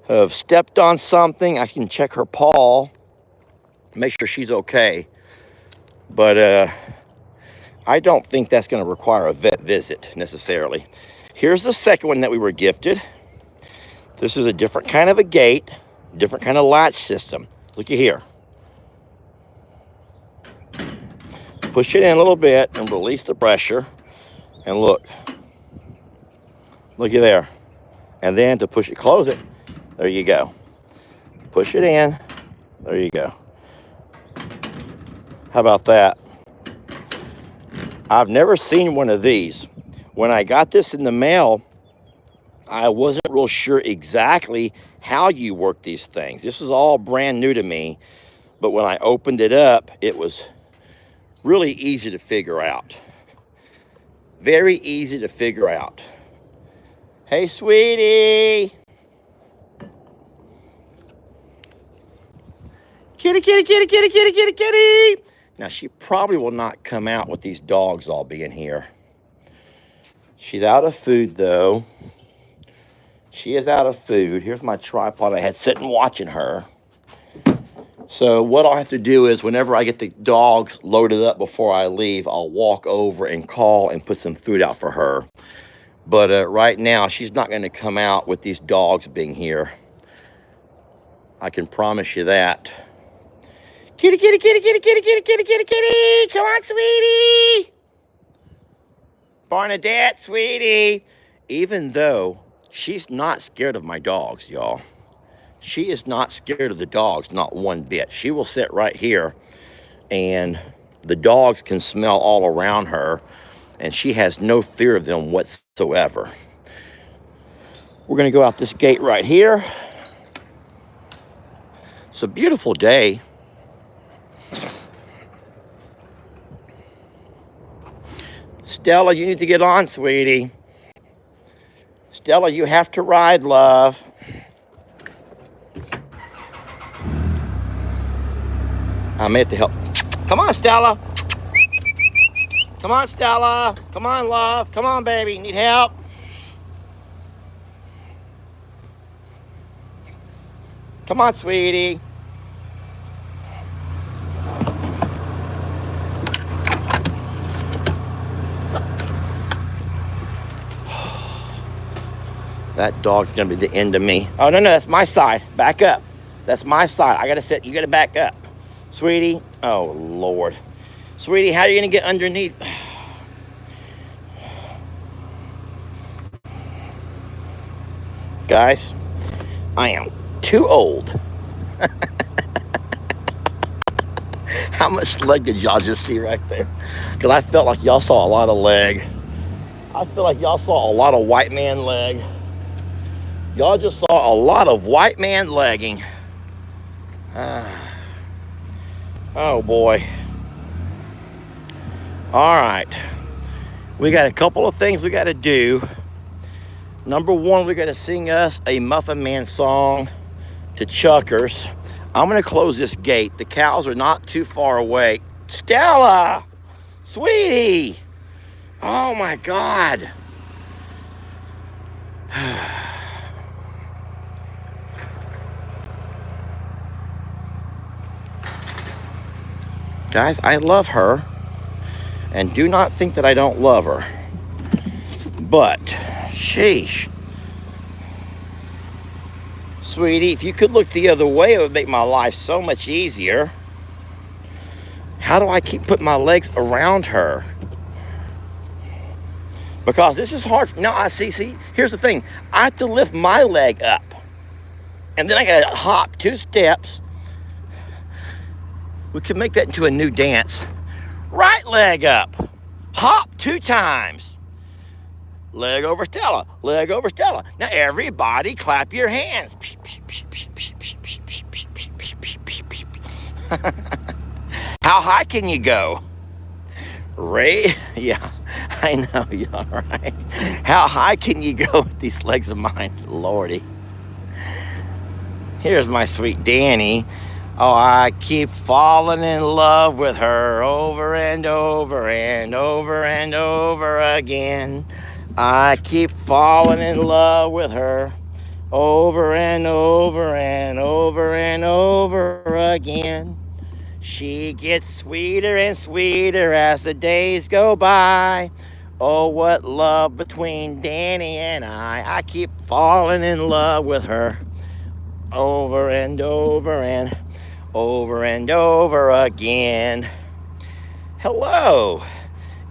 have stepped on something. I can check her paw, make sure she's okay. But I don't think that's going to require a vet visit necessarily. Here's the second one that we were gifted. This is a different kind of a gate, different kind of latch system. Looky here. Push it in a little bit and release the pressure. And look. Looky there. And then to push it, close it. There you go. Push it in. There you go. How about that? I've never seen one of these. When I got this in the mail, I wasn't real sure exactly how you work these things. This is all brand new to me. But when I opened it up, it was really easy to figure out. Very easy to figure out. Hey, sweetie. Kitty, kitty, kitty, kitty, kitty, kitty, kitty. Now, she probably will not come out with these dogs all being here. She's out of food, though. She is out of food. Here's my tripod I had sitting watching her. So what I'll have to do is whenever I get the dogs loaded up before I leave, I'll walk over and call and put some food out for her. But right now, she's not going to come out with these dogs being here. I can promise you that. Kitty, kitty, kitty, kitty, kitty, kitty, kitty, kitty, kitty. Come on, sweetie. Barnadette, sweetie. Even though she's not scared of my dogs, y'all. She is not scared of the dogs, not one bit. She will sit right here, and the dogs can smell all around her, and she has no fear of them whatsoever. We're going to go out this gate right here. It's a beautiful day. Stella, you need to get on, sweetie. Stella, you have to ride, love. I may have to help. Come on, Stella. Come on, Stella. Come on, love. Come on, baby. Need help? Come on, sweetie. That dog's gonna be the end of me. Oh, no, that's my side. Back up. That's my side. I gotta sit. You gotta back up. Sweetie. Oh, Lord. Sweetie, how are you gonna get underneath? Guys, I am too old. How much leg did y'all just see right there? Because I felt like y'all saw a lot of leg. I feel like y'all saw a lot of white man leg. Y'all just saw a lot of white man legging. Oh boy. All right. We got a couple of things we got to do. Number one, we got to sing us a Muffin Man song to Chuckers. I'm going to close this gate. The cows are not too far away. Stella! Sweetie! Oh my God. Guys, I love her, and do not think that I don't love her. But, sheesh. Sweetie, if you could look the other way, it would make my life so much easier. How do I keep putting my legs around her? Because this is hard. No, I see, here's the thing. I have to lift my leg up. And then I gotta hop 2 steps. We could make that into a new dance. Right leg up. Hop 2 times. Leg over Stella. Leg over Stella. Now everybody clap your hands. How high can you go? Ray? Yeah, I know you're all right. How high can you go with these legs of mine? Lordy. Here's my sweet Danny. Oh, I keep falling in love with her over and over and over and over again. I keep falling in love with her over and over and over and over again. She gets sweeter and sweeter as the days go by. Oh, what love between Danny and I keep falling in love with her over and over and over and over again. Hello.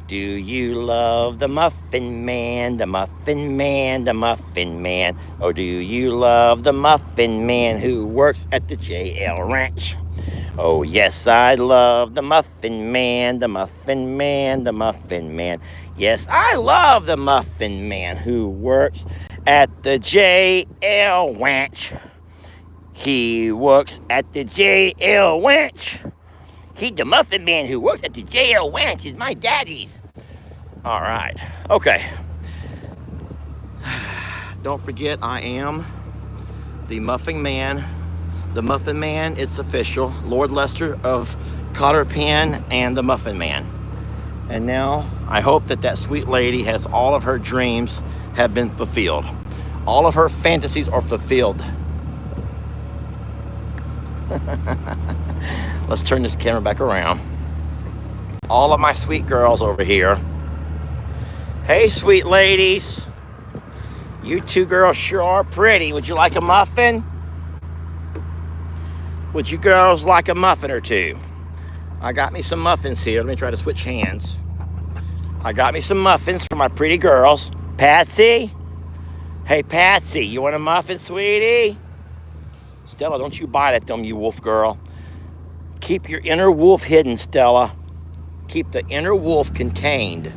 Do you love the Muffin Man, the Muffin Man, the Muffin Man? Or do you love the Muffin Man who works at the JL Ranch? Oh, yes, I love the Muffin Man, the Muffin Man, the Muffin Man. Yes, I love the Muffin Man who works at the JL Ranch. He works at the JL Ranch. He, the Muffin Man who works at the JL Ranch, is my daddy's. All right. Okay. Don't forget, I am the Muffin Man The Muffin Man, it's official. Lord Lester of Cotter Pen and the Muffin Man. And now I hope that that sweet lady has all of her dreams have been fulfilled. All of her fantasies are fulfilled. Let's turn this camera back around. All of my sweet girls over here. Hey, sweet ladies. You two girls sure are pretty. Would you like a muffin? Would you girls like a muffin or two? I got me some muffins here. Let me try to switch hands. I got me some muffins for my pretty girls. Patsy? Hey, Patsy, you want a muffin, sweetie? Stella, don't you bite at them, you wolf girl. Keep your inner wolf hidden, Stella. Keep the inner wolf contained.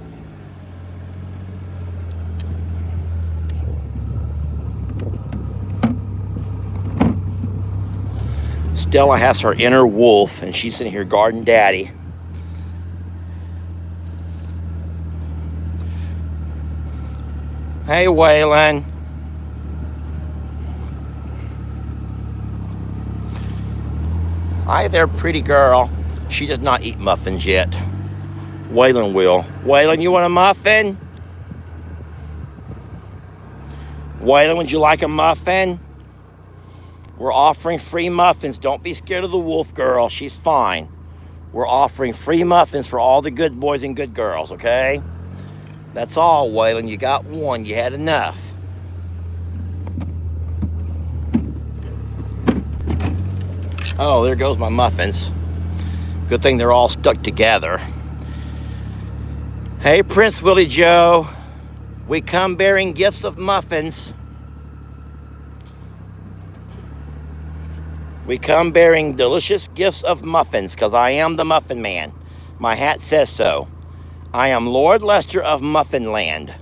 Stella has her inner wolf, and she's sitting here guarding Daddy. Hey, Waylon. Hi there, pretty girl. She does not eat muffins yet. Waylon will. Waylon, you want a muffin? Waylon, would you like a muffin? We're offering free muffins. Don't be scared of the wolf girl. She's fine. We're offering free muffins for all the good boys and good girls, okay? That's all, Waylon. You got one. You had enough. Oh, there goes my muffins. Good thing they're all stuck together. Hey, Prince Willie Joe. We come bearing gifts of muffins. We come bearing delicious gifts of muffins, because I am the Muffin Man. My hat says so. I am Lord Lester of Muffin Land.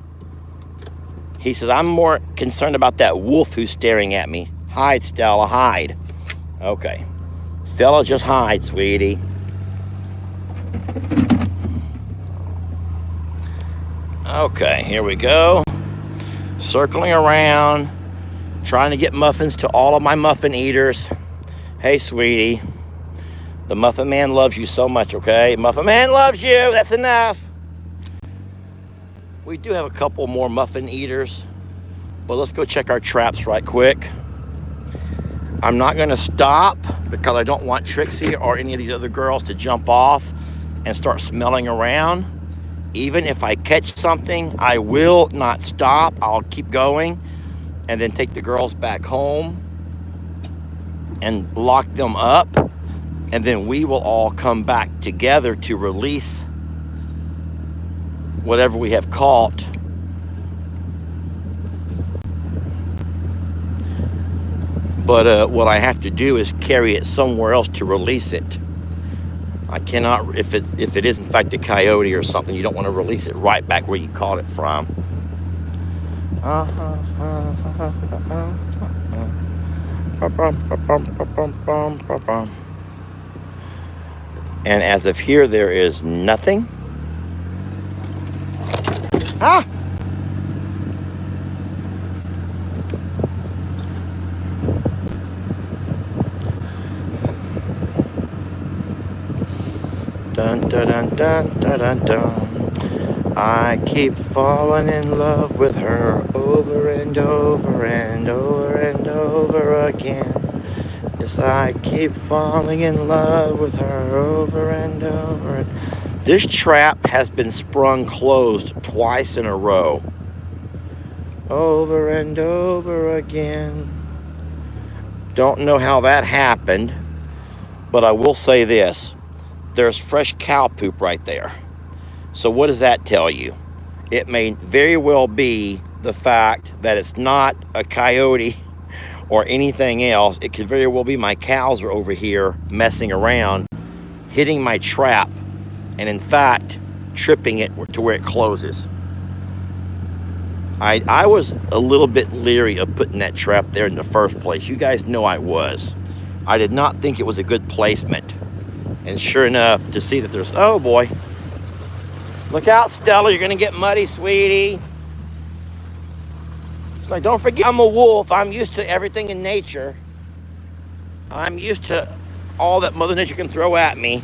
He says, I'm more concerned about that wolf who's staring at me. Hide, Stella, hide. Okay. Stella, just hide, sweetie. Okay, here we go. Circling around, trying to get muffins to all of my muffin eaters. Hey, sweetie. The Muffin Man loves you so much, okay? Muffin Man loves you. That's enough. We do have a couple more muffin eaters, but let's go check our traps right quick. I'm not going to stop because I don't want Trixie or any of these other girls to jump off and start smelling around. Even if I catch something, I will not stop. I'll keep going and then take the girls back home and lock them up, and then we will all come back together to release whatever we have caught. But what I have to do is carry it somewhere else to release it. I cannot, if it is in fact a coyote or something, you don't want to release it right back where you caught it from. And as of here, there is nothing. Ah! Dun dun dun dun dun dun dun. I keep falling in love with her over and over and over and over again. Yes, I keep falling in love with her over and over. This trap has been sprung closed twice in a row. Over and over again. Don't know how that happened, but I will say this. There's fresh cow poop right there. So what does that tell you? It may very well be the fact that it's not a coyote or anything else. It could very well be my cows are over here messing around, hitting my trap, and in fact, tripping it to where it closes. I was a little bit leery of putting that trap there in the first place. You guys know I was. I did not think it was a good placement. And sure enough, to see that there's, oh boy. Look out, Stella, you're gonna get muddy, sweetie. It's like, don't forget, I'm a wolf. I'm used to everything in nature. I'm used to all that Mother Nature can throw at me.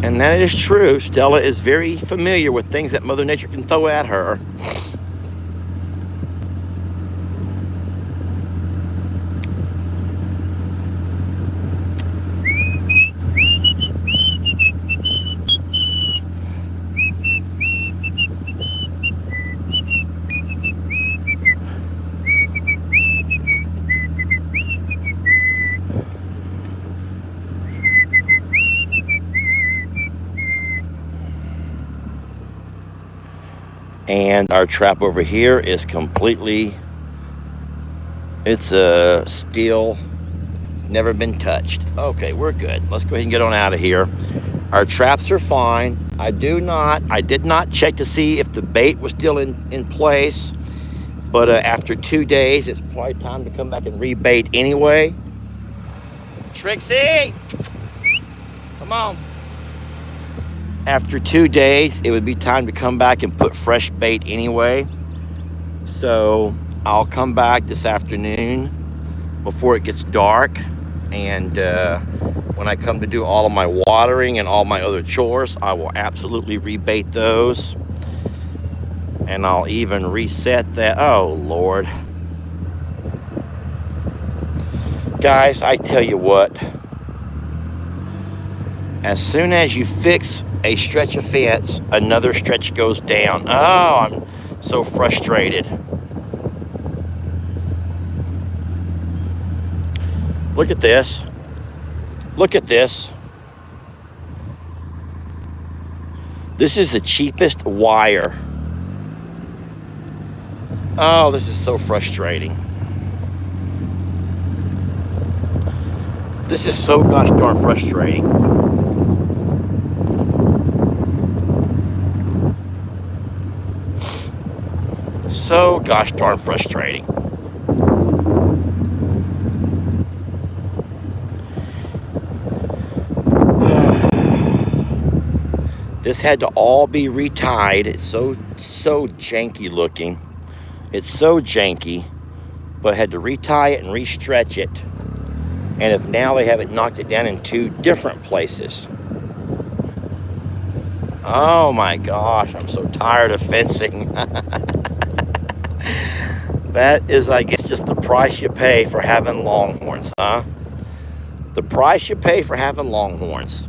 And that is true. Stella is very familiar with things that Mother Nature can throw at her. And our trap over here is completely, it's a steel, never been touched. Okay, we're good. Let's go ahead and get on out of here. Our traps are fine. I did not check to see if the bait was still in place, but after 2 days, it's probably time to come back and rebait anyway. Trixie, come on. After 2 days, it would be time to come back and put fresh bait anyway. So I'll come back this afternoon before it gets dark. And when I come to do all of my watering and all my other chores, I will absolutely rebait those. And I'll even reset that. Oh, Lord. Guys, I tell you what. As soon as you fix a stretch of fence, another stretch goes down. Oh, I'm so frustrated. Look at this. Look at this. This is the cheapest wire. Oh, this is so frustrating. This is so gosh darn frustrating. So gosh darn frustrating. This had to all be retied. It's so janky looking. It's so janky, but I had to retie it and restretch it. And if now they haven't knocked it down in 2 different places. Oh my gosh, I'm so tired of fencing. That is, I guess, just the price you pay for having longhorns, huh? The price you pay for having longhorns.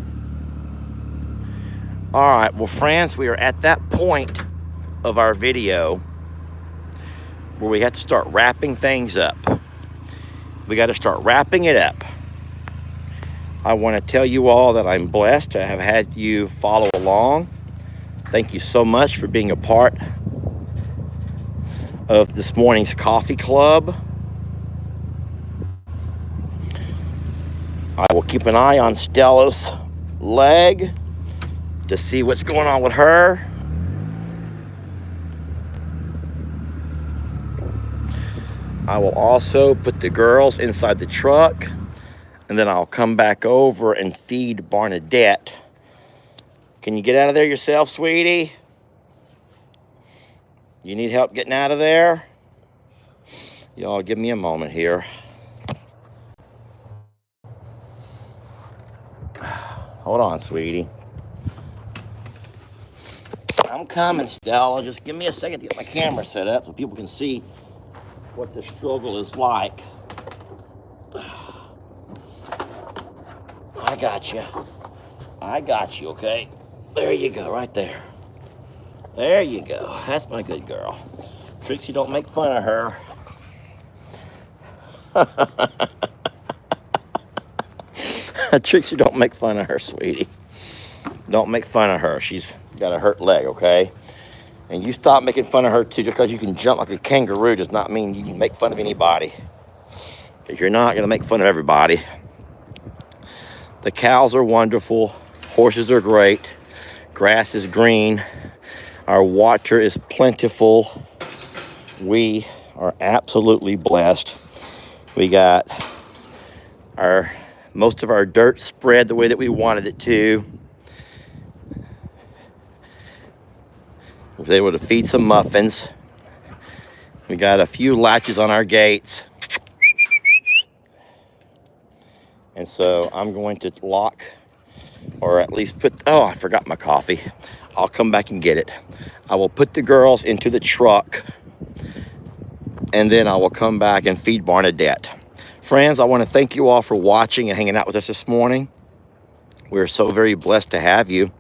All right, well, friends, we are at that point of our video where we have to start wrapping things up. We got to start wrapping it up. I want to tell you all that I'm blessed to have had you follow along. Thank you so much for being a part of this morning's coffee club. I will keep an eye on Stella's leg to see what's going on with her. I will also put the girls inside the truck, and then I'll come back over and feed Barnadette. Can you get out of there yourself, sweetie? You need help getting out of there? Y'all give me a moment here. Hold on, sweetie. I'm coming, Stella. Just give me a second to get my camera set up so people can see what the struggle is like. I got you. I got you, okay? There you go, right there. There you go. That's my good girl. Trixie, don't make fun of her. Trixie, don't make fun of her, sweetie. Don't make fun of her. She's got a hurt leg, okay? And you stop making fun of her, too. Just because you can jump like a kangaroo does not mean you can make fun of anybody. Because you're not going to make fun of everybody. The cows are wonderful. Horses are great. Grass is green. Our water is plentiful. We are absolutely blessed. We got most of our dirt spread the way that we wanted it to. was able to feed some muffins. We got a few latches on our gates. And so I'm going to lock, or at least put, oh, I forgot my coffee. I'll come back and get it. I will put the girls into the truck, and then I will come back and feed Barnadette. Friends, I want to thank you all for watching and hanging out with us this morning. We're so very blessed to have you.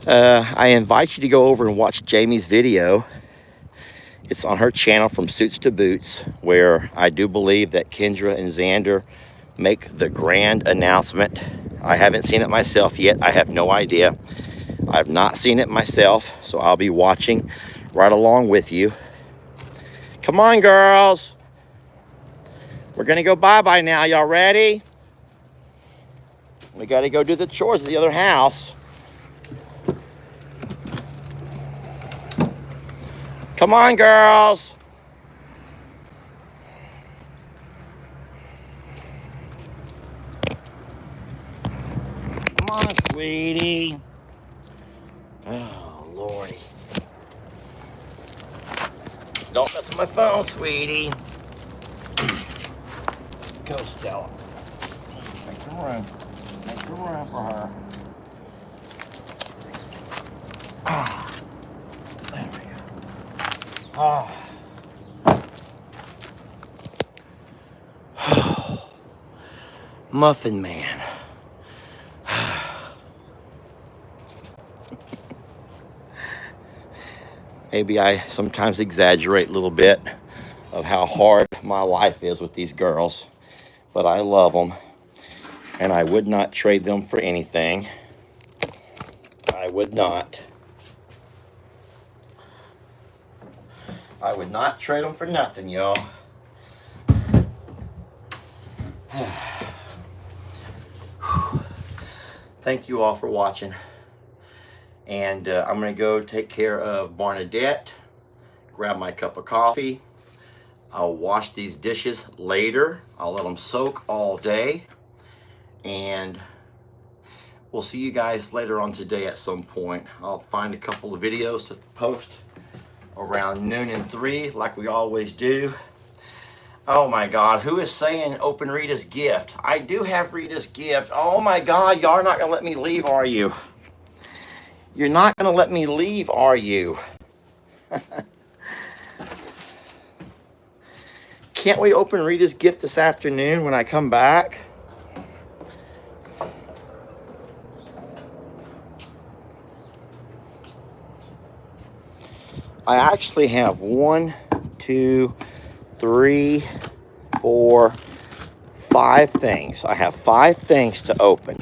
I invite you to go over and watch Jamie's video. It's on her channel, From Suits to Boots, where I do believe that Kendra and Xander make the grand announcement. I haven't seen it myself yet. I have no idea. I've not seen it myself, so I'll be watching right along with you. Come on, girls. We're gonna go bye-bye now. Y'all ready? We gotta go do the chores at the other house. Come on, girls. Come on, sweetie. Oh, Lordy. Don't mess with my phone, sweetie. Go, Stella. Make some room. Make some room for her. Ah, there we go. Ah. Muffin Man. Maybe I sometimes exaggerate a little bit of how hard my life is with these girls, but I love them, and I would not trade them for anything. I would not. I would not trade them for nothing, y'all. Thank you all for watching. And I'm going to go take care of Barnadette, grab my cup of coffee. I'll wash these dishes later. I'll let them soak all day. And we'll see you guys later on today at some point. I'll find a couple of videos to post around noon and 3 like we always do. Oh my God, who is saying open Rita's gift? I do have Rita's gift. Oh my God, y'all are not going to let me leave, are you? You're not going to let me leave, are you? Can't we open Rita's gift this afternoon when I come back? I actually have 1, 2, 3, 4, 5 things. I have 5 things to open.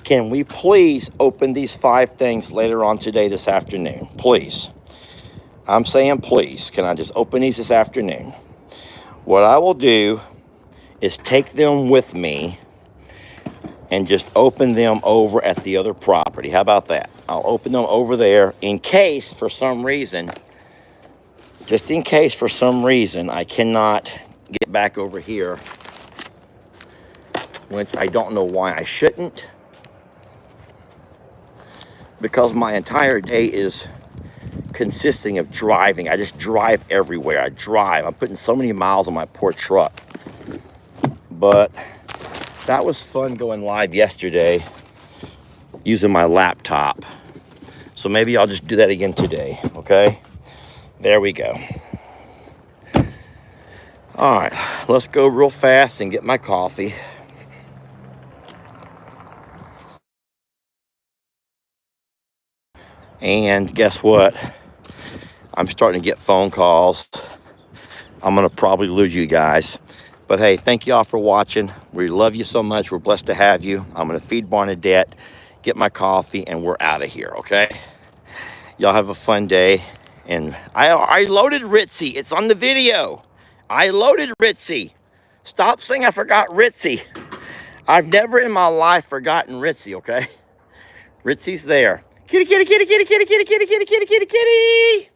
Can we please open these 5 things later on today, this afternoon? Please. I'm saying please. Can I just open these this afternoon? What I will do is take them with me and just open them over at the other property. How about that? I'll open them over there in case for some reason, just in case for some reason, I cannot get back over here, which I don't know why I shouldn't. Because my entire day is consisting of driving. I just drive everywhere. I drive. I'm putting so many miles on my poor truck. But that was fun going live yesterday using my laptop. So maybe I'll just do that again today, okay? There we go. All right, let's go real fast and get my coffee. And guess what? I'm starting to get phone calls. I'm going to probably lose you guys. But hey, thank you all for watching. We love you so much. We're blessed to have you. I'm going to feed Barnadette, get my coffee, and we're out of here, okay? Y'all have a fun day. And I loaded Ritzy. It's on the video. I loaded Ritzy. Stop saying I forgot Ritzy. I've never in my life forgotten Ritzy, okay? Ritzy's there. Kitty, kitty, kitty, kitty, kitty, kitty, kitty, kitty, kitty, kitty, kitty.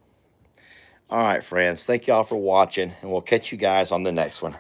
All right, friends. Thank y'all for watching, and we'll catch you guys on the next one.